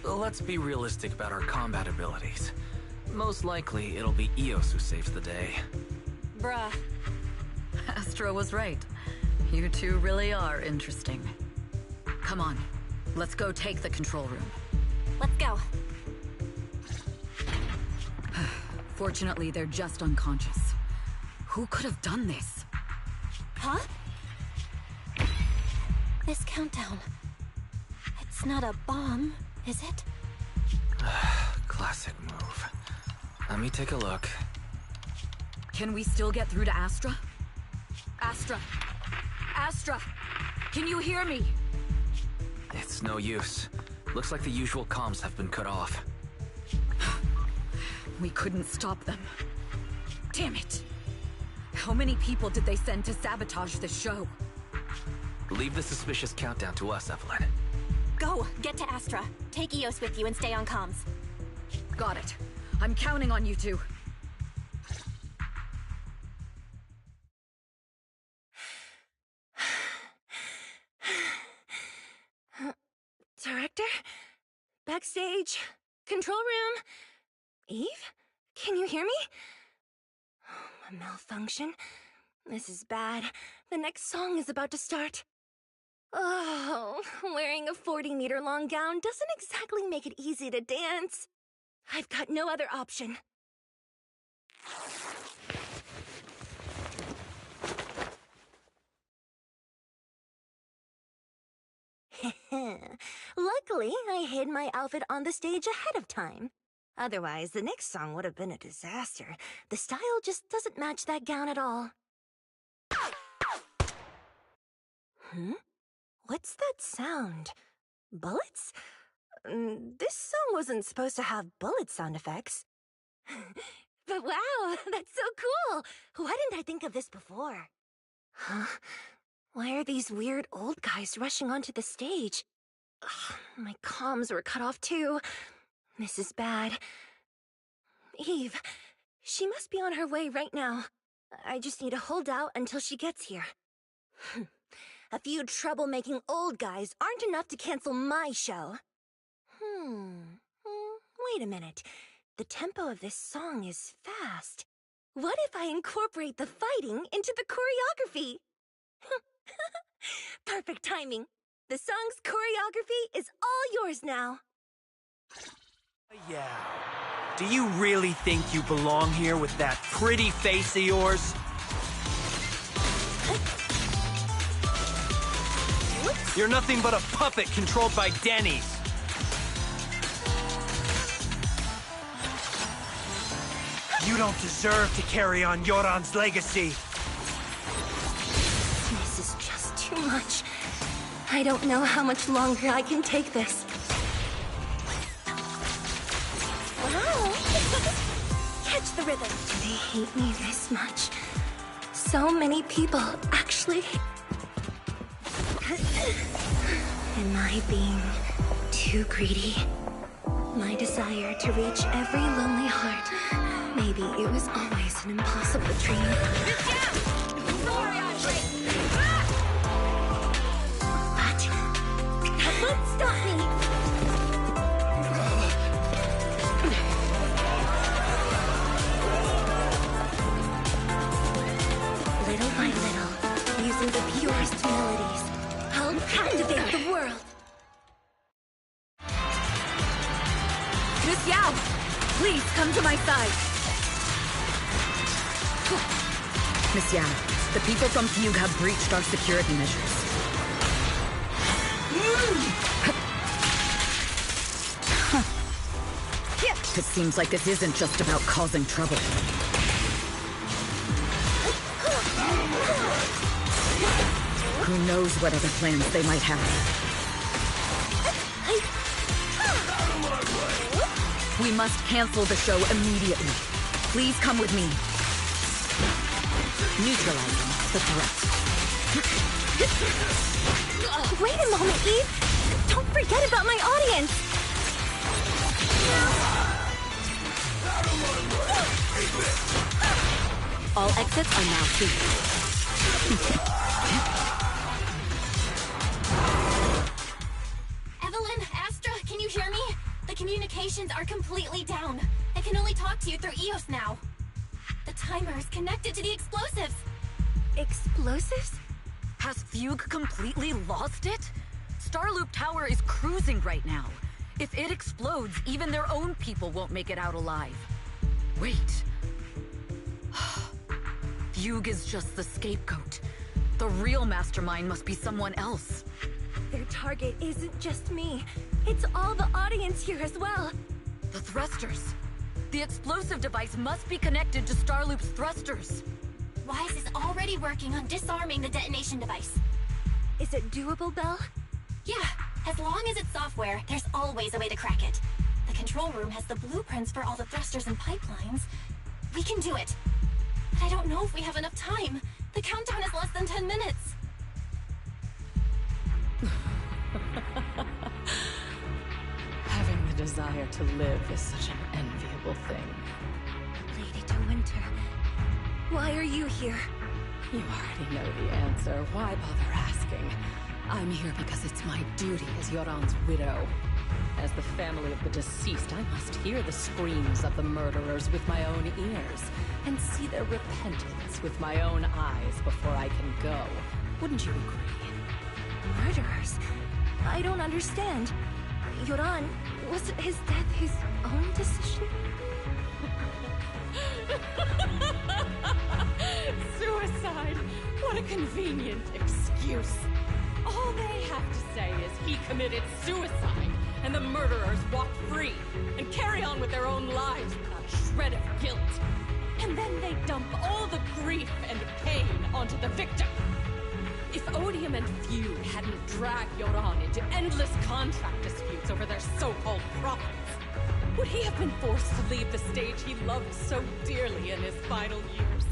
Let's be realistic about our combat abilities. Most likely, it'll be Eos who saves the day. Bruh. Astra was right. You two really are interesting. Come on, let's go take the control room. Let's go. Fortunately, they're just unconscious. Who could have done this? Huh? This countdown. It's not a bomb, is it? Classic move. Let me take a look. Can we still get through to Astra? Astra! Astra! Can you hear me? It's no use. Looks like the usual comms have been cut off. We couldn't stop them. Damn it! How many people did they send to sabotage this show? Leave the suspicious countdown to us, Evelyn. Go! Get to Astra. Take Eos with you and stay on comms. Got it. I'm counting on you two. Director? Backstage? Control room? Eve? Can you hear me? A malfunction? This is bad. The next song is about to start. Oh, wearing a 40-meter long gown doesn't exactly make it easy to dance. I've got no other option. Luckily, I hid my outfit on the stage ahead of time. Otherwise, the next song would have been a disaster. The style just doesn't match that gown at all. What's that sound? Bullets? This song wasn't supposed to have bullet sound effects. But wow, that's so cool! Why didn't I think of this before? Huh? Why are these weird old guys rushing onto the stage? Ugh, my comms were cut off too. This is bad. Eve, she must be on her way right now. I just need to hold out until she gets here. A few troublemaking old guys aren't enough to cancel my show. Wait a minute. The tempo of this song is fast. What if I incorporate the fighting into the choreography? Perfect timing. The song's choreography is all yours now. Yeah. Do you really think you belong here with that pretty face of yours? You're nothing but a puppet controlled by Denny's. You don't deserve to carry on Yoran's legacy. This is just too much. I don't know how much longer I can take this. Wow! Catch the rhythm. Do they hate me this much? So many people actually... Am I being too greedy? My desire to reach every lonely heart. Maybe it was always an impossible dream. What? That won't stop me! Little by little, using the purest melodies, I'll captivate the world. Miss Yao, please come to my side. Miss Yao, the people from Fugue have breached our security measures. It seems like this isn't just about causing trouble. Who knows what other plans they might have. We must cancel the show immediately. Please come with me. Neutralizing the threat. Wait a moment, Eve! Don't forget about my audience! All exits are now secret. Evelyn, Astra, can you hear me? The communications are completely down. I can only talk to you through EOS now. The timer is connected to the explosives. Explosives? Has Fugue completely lost it? Starloop Tower is cruising right now. If it explodes, even their own people won't make it out alive. Wait. Fugue is just the scapegoat. The real mastermind must be someone else. Their target isn't just me. It's all the audience here as well. The thrusters. The explosive device must be connected to Starloop's thrusters. Wise is already working on disarming the detonation device. Is it doable, Belle? Yeah, as long as it's software, there's always a way to crack it. The control room has the blueprints for all the thrusters and pipelines. We can do it. But I don't know if we have enough time. The countdown is less than 10 minutes. Having the desire to live is such an enviable thing. Lady De Winter, why are you here? You already know the answer. Why bother asking? I'm here because it's my duty as Yoran's widow. As the family of the deceased, I must hear the screams of the murderers with my own ears, and see their repentance with my own eyes before I can go. Wouldn't you agree? Murderers? I don't understand. Yoran, wasn't his death his own decision? Suicide! What a convenient excuse. All they have to say is he committed suicide, and the murderers walk free and carry on with their own lives without a shred of guilt. And then they dump all the grief and pain onto the victim. If Odium and Fugue hadn't dragged Yoran into endless contract disputes over their so-called profits, would he have been forced to leave the stage he loved so dearly in his final years?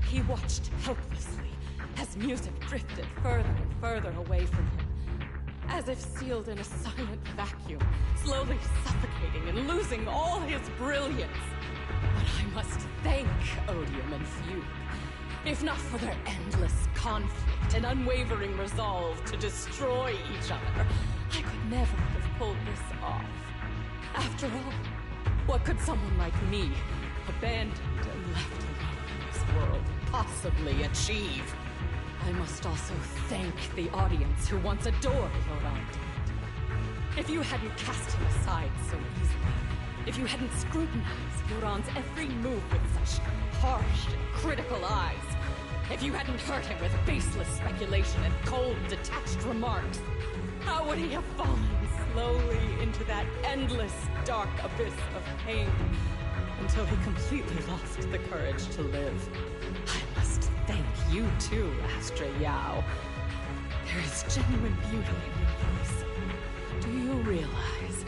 He watched helplessly as music drifted further and further away from him. as if sealed in a silent vacuum, slowly suffocating and losing all his brilliance. But I must thank Odium and Fugue. If not for their endless conflict and unwavering resolve to destroy each other, I could never have pulled this off. After all, what could someone like me, abandoned and left alone in this world, possibly achieve? I must also thank the audience who once adored Yoran. If you hadn't cast him aside so easily, if you hadn't scrutinized Yoran's every move with such harsh and critical eyes, if you hadn't hurt him with baseless speculation and cold, detached remarks, how would he have fallen slowly into that endless, dark abyss of pain until he completely lost the courage to live? I must thank you too, Astra Yao. There is genuine beauty in your voice. Do you realize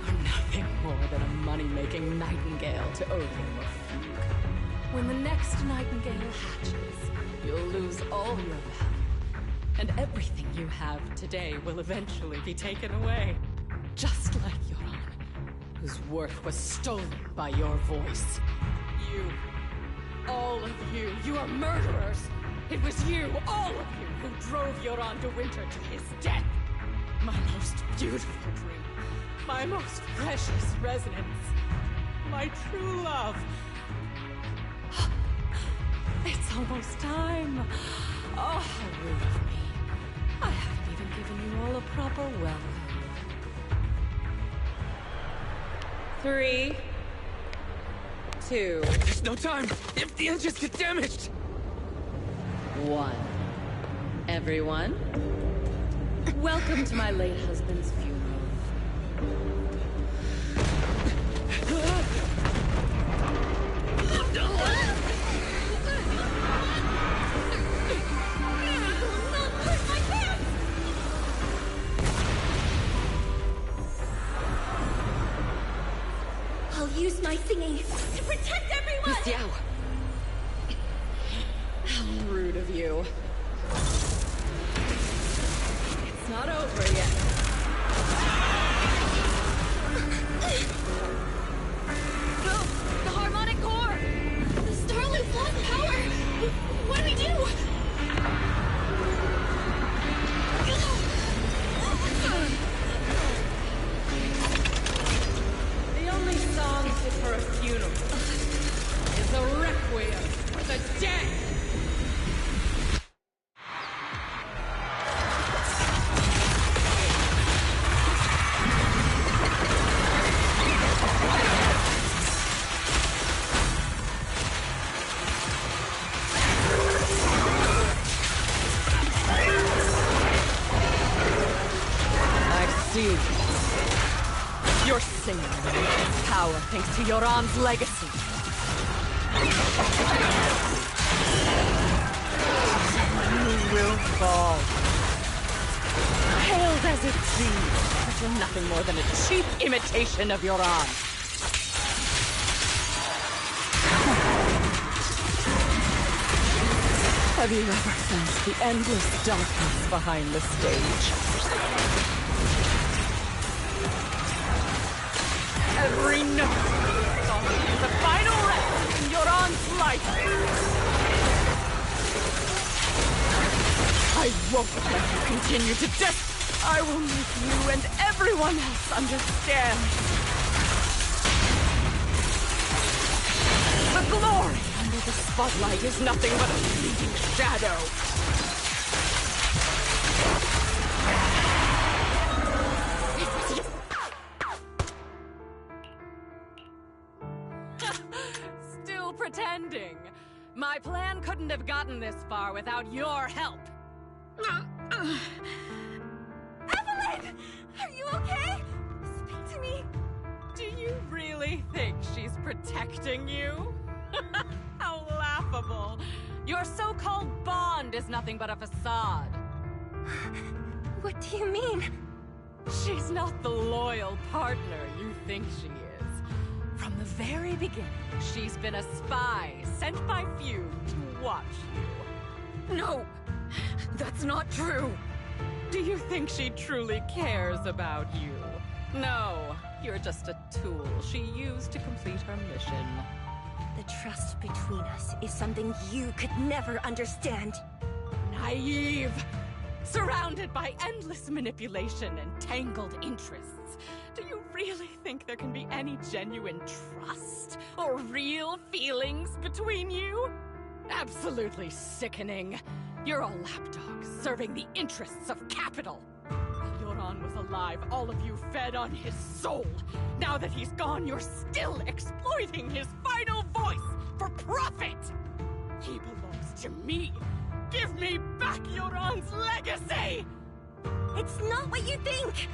you're nothing more than a money-making nightingale to Odium or Fugue? When the next nightingale hatches, you'll lose all your value, and everything you have today will eventually be taken away. Just like Yoran, whose worth was stolen by your voice. You, all of you, you are murderers! It was you, all of you, who drove Yoran de Winter to his death! My most beautiful dream, my most precious resonance, my true love. It's almost time. Oh, how rude of me. I haven't even given you all a proper welcome. 3, 2... There's no time! If the engines get damaged! 1. Everyone, welcome to my late husband's funeral. I'll use my singing to protect everyone! Miss Yao! How rude of you. It's not over yet. No! The harmonic core! The Starloop's lost power! What do we do? The only song fit for a funeral is a requiem for the dead! You're singing with power thanks to Yoran's legacy. You will fall. Hailed as it seems, but you're nothing more than a cheap imitation of Yoran. Have you ever sensed the endless darkness behind the stage? Every note is the final rest in Yoran's life. I won't let you continue to death. I will make you and everyone else understand. The glory under the spotlight is nothing but a fleeting shadow. Still pretending. My plan couldn't have gotten this far without your help. Evelyn! Are you okay? Speak to me. Do you really think she's protecting you? How laughable. Your so-called bond is nothing but a facade. What do you mean? She's not the loyal partner you think she is. From the very beginning, she's been a spy sent by Fugue to watch you. No! That's not true! Do you think she truly cares about you? No, you're just a tool she used to complete her mission. The trust between us is something you could never understand. Naive! Surrounded by endless manipulation and tangled interests. Do you really think there can be any genuine trust or real feelings between you? Absolutely sickening. You're a lapdog serving the interests of capital. While Yoran was alive, all of you fed on his soul. Now that he's gone, you're still exploiting his final voice for profit. He belongs to me. Give me back Yoran's legacy! It's not what you think!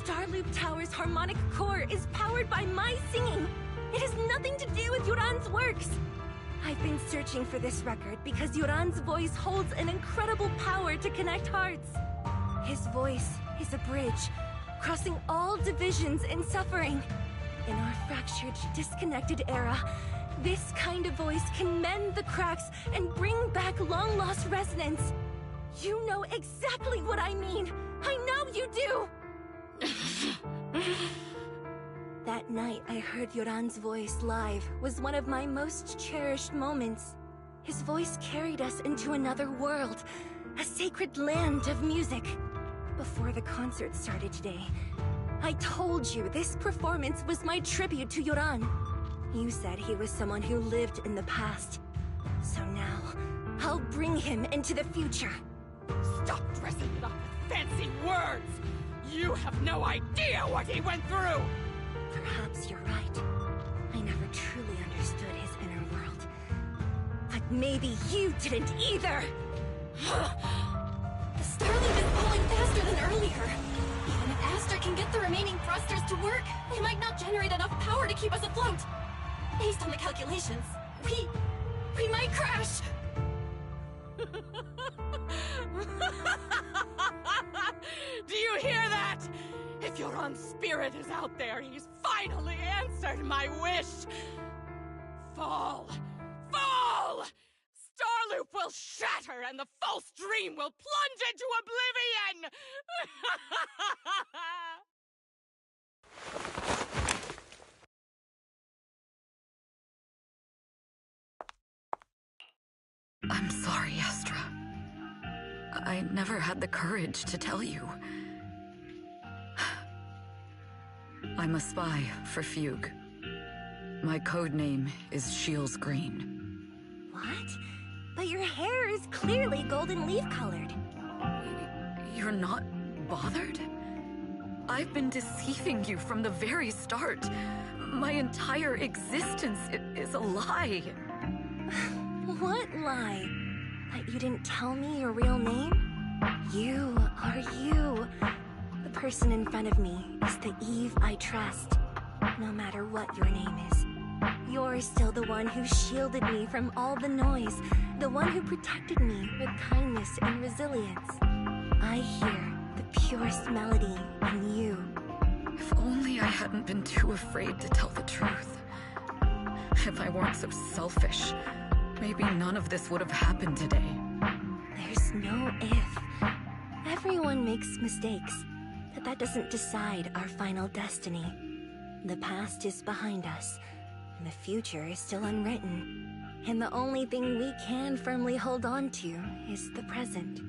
Starloop Tower's harmonic core is powered by my singing. It has nothing to do with Yoran's works. I've been searching for this record because Yoran's voice holds an incredible power to connect hearts. His voice is a bridge, crossing all divisions and suffering. In our fractured, disconnected era, this kind of voice can mend the cracks and bring back long-lost resonance. You know exactly what I mean. I know you do! That night I heard Yoran's voice live was one of my most cherished moments. His voice carried us into another world, a sacred land of music. Before the concert started today, I told you this performance was my tribute to Yoran. You said he was someone who lived in the past. So now, I'll bring him into the future. Stop dressing it up with fancy words! You have no idea what he went through! Perhaps you're right. I never truly understood his inner world. But maybe you didn't either! The Starloop is pulling faster than earlier. Even if Aster can get the remaining thrusters to work, they might not generate enough power to keep us afloat. Based on the calculations, we might crash. Do you hear that? If Yoran's spirit is out there, he's finally answered my wish. Fall! Fall! Starloop will shatter and the false dream will plunge into oblivion! I'm sorry, Astra. I never had the courage to tell you. I'm a spy for Fugue. My code name is Shields Green. What? But your hair is clearly golden leaf-colored. You're not bothered? I've been deceiving you from the very start. My entire existence is a lie. What lie? That you didn't tell me your real name? You are you. The person in front of me is the Eve I trust. No matter what your name is. You're still the one who shielded me from all the noise. The one who protected me with kindness and resilience. I hear the purest melody in you. If only I hadn't been too afraid to tell the truth. If I weren't so selfish, maybe none of this would have happened today. There's no if. Everyone makes mistakes, but that doesn't decide our final destiny. The past is behind us, and the future is still unwritten. And the only thing we can firmly hold on to is the present.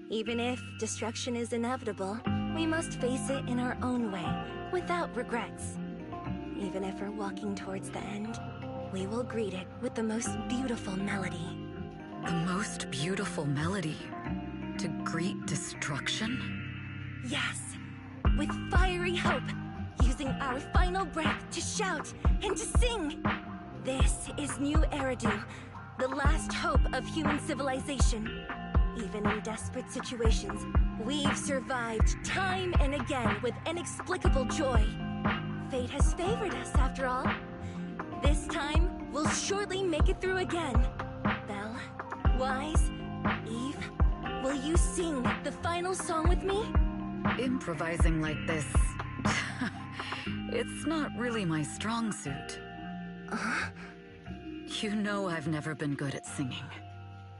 Even if destruction is inevitable, we must face it in our own way, without regrets. Even if we're walking towards the end, we will greet it with the most beautiful melody. The most beautiful melody? To greet destruction? Yes, with fiery hope, using our final breath to shout and to sing. This is New Eridu, the last hope of human civilization. Even in desperate situations, we've survived time and again with inexplicable joy. Fate has favored us after all. This time, we'll surely make it through again. Belle, Wise, Eve, will you sing the final song with me? Improvising like this... it's not really my strong suit. You know I've never been good at singing.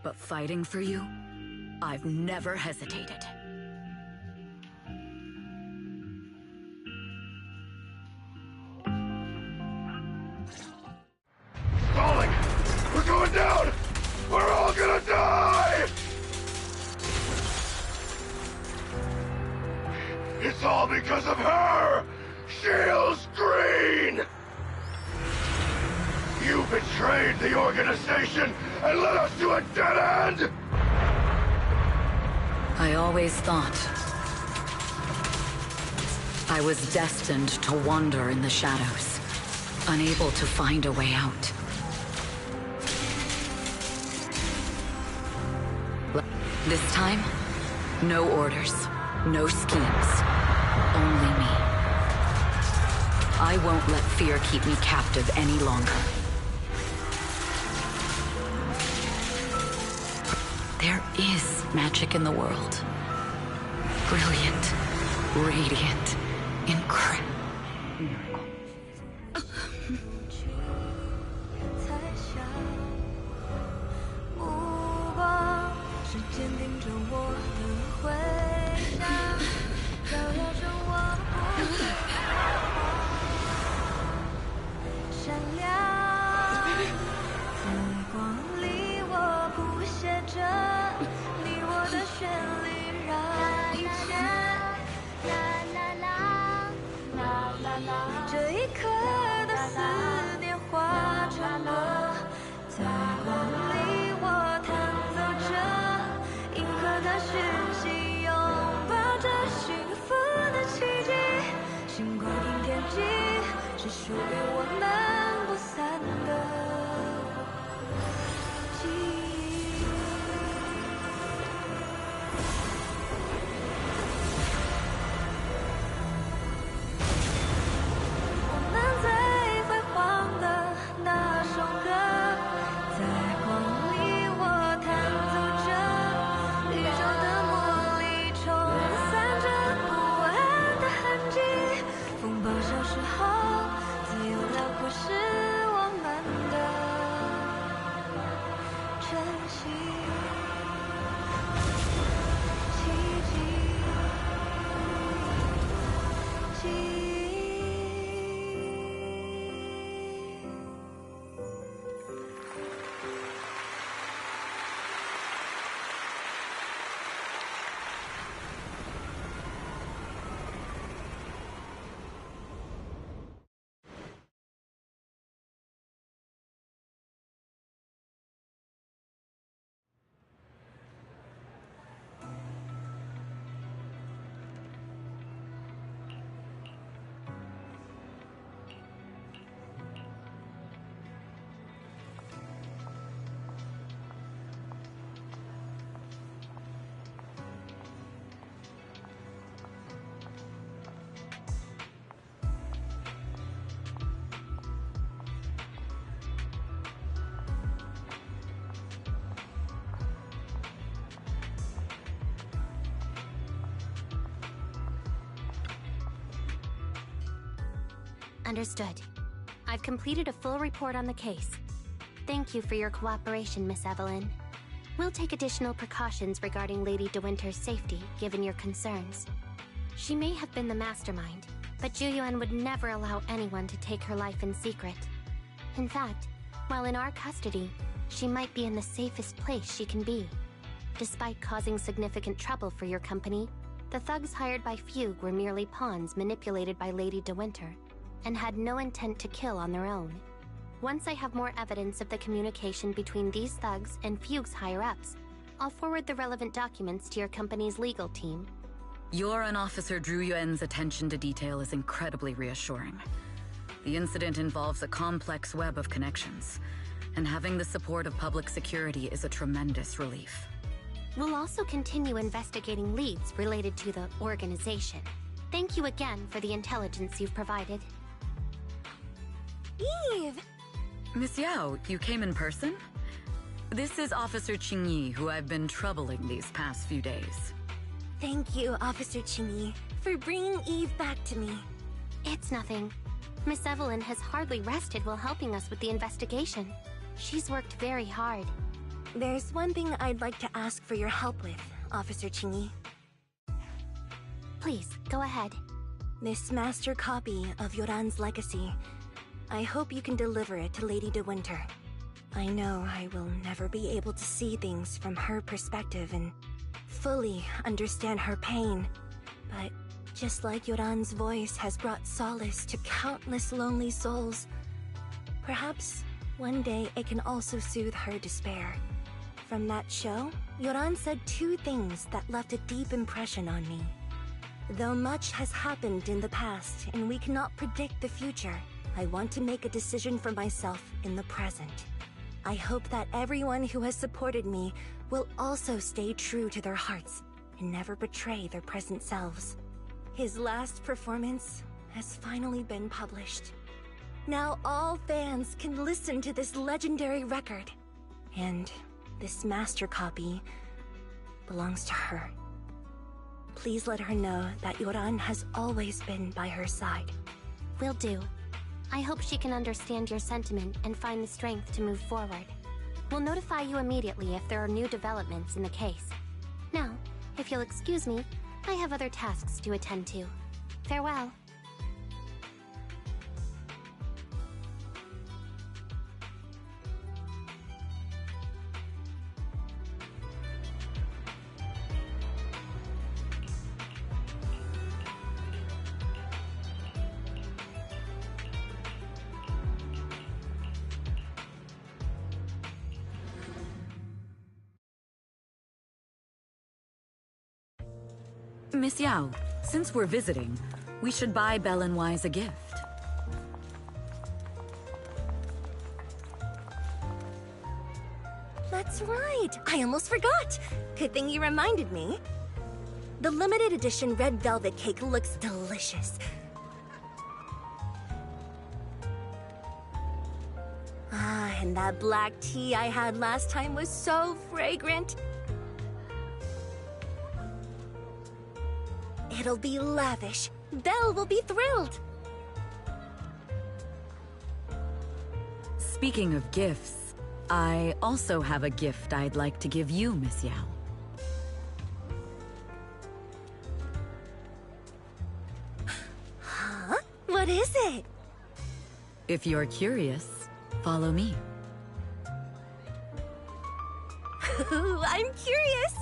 But fighting for you, I've never hesitated. It's all because of her! Shield's green! You betrayed the organization and led us to a dead end! I always thought I was destined to wander in the shadows, unable to find a way out. This time, no orders, no schemes, only me. I won't let fear keep me captive any longer. There is magic in the world. Brilliant, radiant, incredible. 坚定着我的回响，照耀着我不会闪亮。在光里，我谱写着你我的旋律，让一切啦啦啦啦啦啦，这一刻的思念化成歌，在光里我弹奏着。 的讯息，拥抱着幸福的奇迹，星光映天际，是属于我们不散的记忆。我们最辉煌的那首歌，在光里我弹奏着。 宇宙的魔力冲散着不安的痕迹，风暴消失后，自由辽阔是我们的珍惜，奇迹，记忆。 Understood. I've completed a full report on the case. Thank you for your cooperation, Miss Evelyn. We'll take additional precautions regarding Lady De Winter's safety, given your concerns. She may have been the mastermind, but Juyuan would never allow anyone to take her life in secret. In fact, while in our custody, she might be in the safest place she can be. Despite causing significant trouble for your company, the thugs hired by Fugue were merely pawns manipulated by Lady De Winter, and had no intent to kill on their own. Once I have more evidence of the communication between these thugs and Fugue's higher-ups, I'll forward the relevant documents to your company's legal team. Your and Officer Zhu Yuan's attention to detail is incredibly reassuring. The incident involves a complex web of connections, and having the support of public security is a tremendous relief. We'll also continue investigating leads related to the organization. Thank you again for the intelligence you've provided. Eve! Miss Yao, you came in person? This is Officer Qingyi, who I've been troubling these past few days. Thank you, Officer Qingyi, for bringing Eve back to me. It's nothing. Miss Evelyn has hardly rested while helping us with the investigation. She's worked very hard. There's one thing I'd like to ask for your help with, Officer Qingyi. Please, go ahead. This master copy of Yoran's legacy. I hope you can deliver it to Lady De Winter. I know I will never be able to see things from her perspective and fully understand her pain, but Just like Yoran's voice has brought solace to countless lonely souls, perhaps one day it can also soothe her despair. From that show, Yoran said two things that left a deep impression on me. Though much has happened in the past and we cannot predict the future, I want to make a decision for myself in the present. I hope that everyone who has supported me will also stay true to their hearts and never betray their present selves. His last performance has finally been published. Now all fans can listen to this legendary record. And this master copy belongs to her. Please let her know that Yoran has always been by her side. Will do. I hope she can understand your sentiment and find the strength to move forward. We'll notify you immediately if there are new developments in the case. Now, if you'll excuse me, I have other tasks to attend to. Farewell. Miss Yao, since we're visiting, we should buy Belle and Wise a gift. That's right! I almost forgot! Good thing you reminded me. The limited edition red velvet cake looks delicious. Ah, and that black tea I had last time was so fragrant. It'll be lavish. Belle will be thrilled. Speaking of gifts, I also have a gift I'd like to give you, Miss Yao. Huh? What is it? If you're curious, follow me. I'm curious.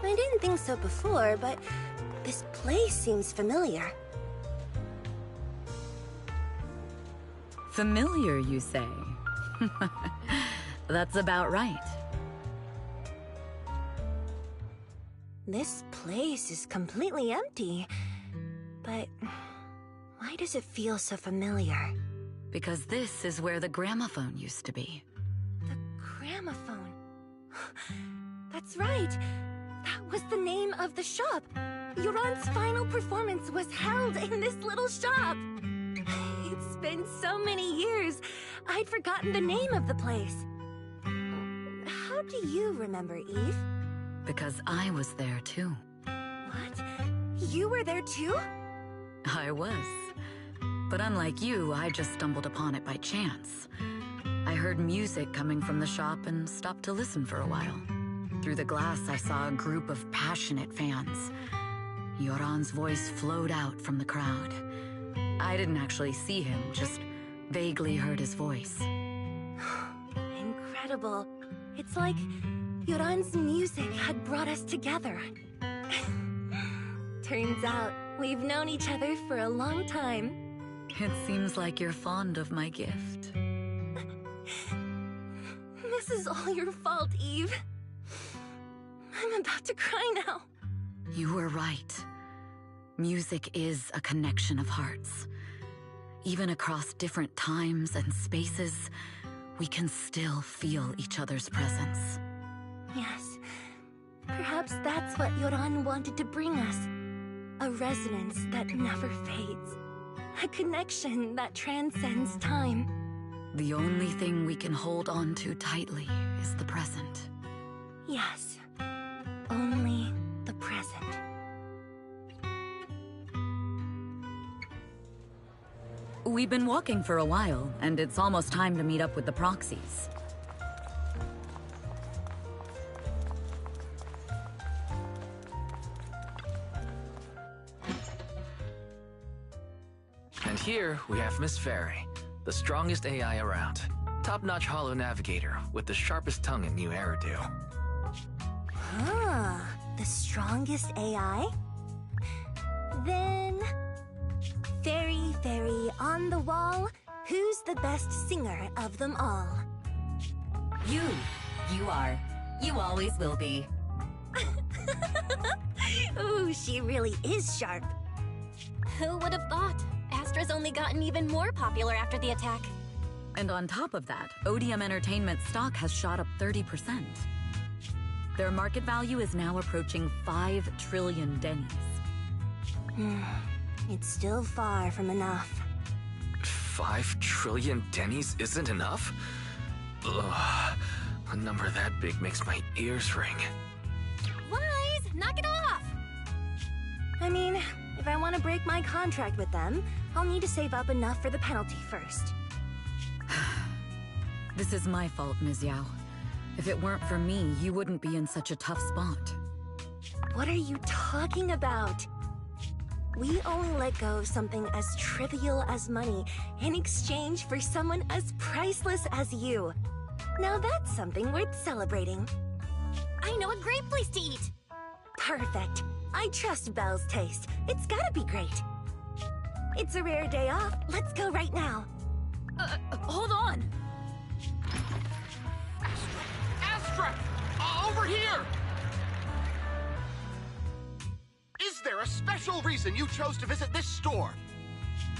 I didn't think so before, but this place seems familiar. Familiar, you say? That's about right. This place is completely empty. But why does it feel so familiar? Because this is where the gramophone used to be. The gramophone. That's right. That was the name of the shop. Yoran's final performance was held in this little shop. It's been so many years, I'd forgotten the name of the place. How do you remember, Eve? Because I was there too. What? You were there too? I was. But unlike you, I just stumbled upon it by chance. I heard music coming from the shop and stopped to listen for a while. Through the glass, I saw a group of passionate fans. Yoran's voice flowed out from the crowd. I didn't actually see him, just vaguely heard his voice. Incredible. It's like Yoran's music had brought us together. Turns out, we've known each other for a long time. It seems like you're fond of my gift. This is all your fault, Eve. I'm about to cry now. You were right. Music is a connection of hearts. Even across different times and spaces, we can still feel each other's presence. Yes. Perhaps that's what Yoran wanted to bring us. A resonance that never fades. A connection that transcends time. The only thing we can hold on to tightly is the present. Yes. Only the present. We've been walking for a while, and it's almost time to meet up with the proxies. And here we have Miss Fairy, the strongest AI around. Top-notch holo navigator with the sharpest tongue and new hairdo. Huh. The strongest AI? Then... Fairy, fairy, on the wall, who's the best singer of them all? You. You are. You always will be. Ooh, she really is sharp. Who would have thought? Astra's only gotten even more popular after the attack. And on top of that, Odium Entertainment stock has shot up 30%. Their market value is now approaching 5 trillion dennies. It's still far from enough. 5 trillion dennies isn't enough? Ugh. A number that big makes my ears ring. Wise, knock it off! I mean, if I want to break my contract with them, I'll need to save up enough for the penalty first. This is my fault, Ms. Yao. If it weren't for me, you wouldn't be in such a tough spot. What are you talking about? We only let go of something as trivial as money in exchange for someone as priceless as you. Now that's something worth celebrating. I know a great place to eat! Perfect. I trust Belle's taste. It's gotta be great. It's a rare day off. Let's go right now. Hold on! Astra! Over here! Is there a special reason you chose to visit this store?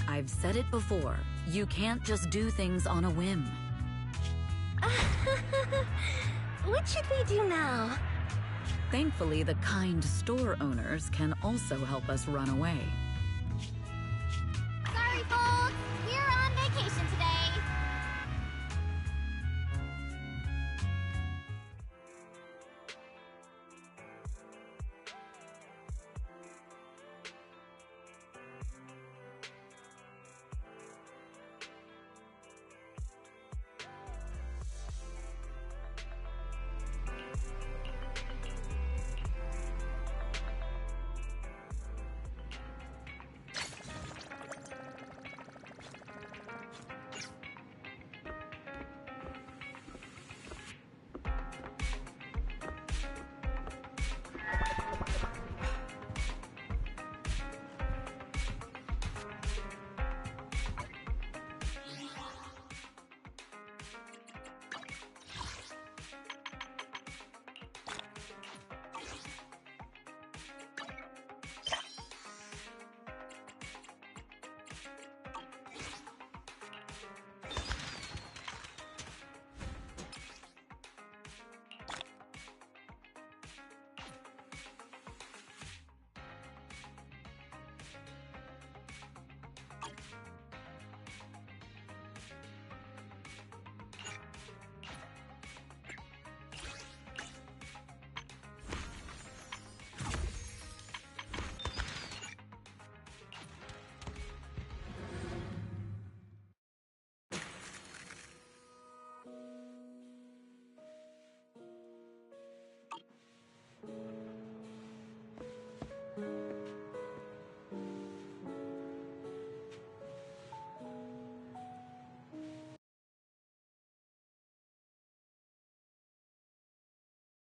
I've said it before. You can't just do things on a whim. What should we do now? Thankfully, the kind store owners can also help us run away.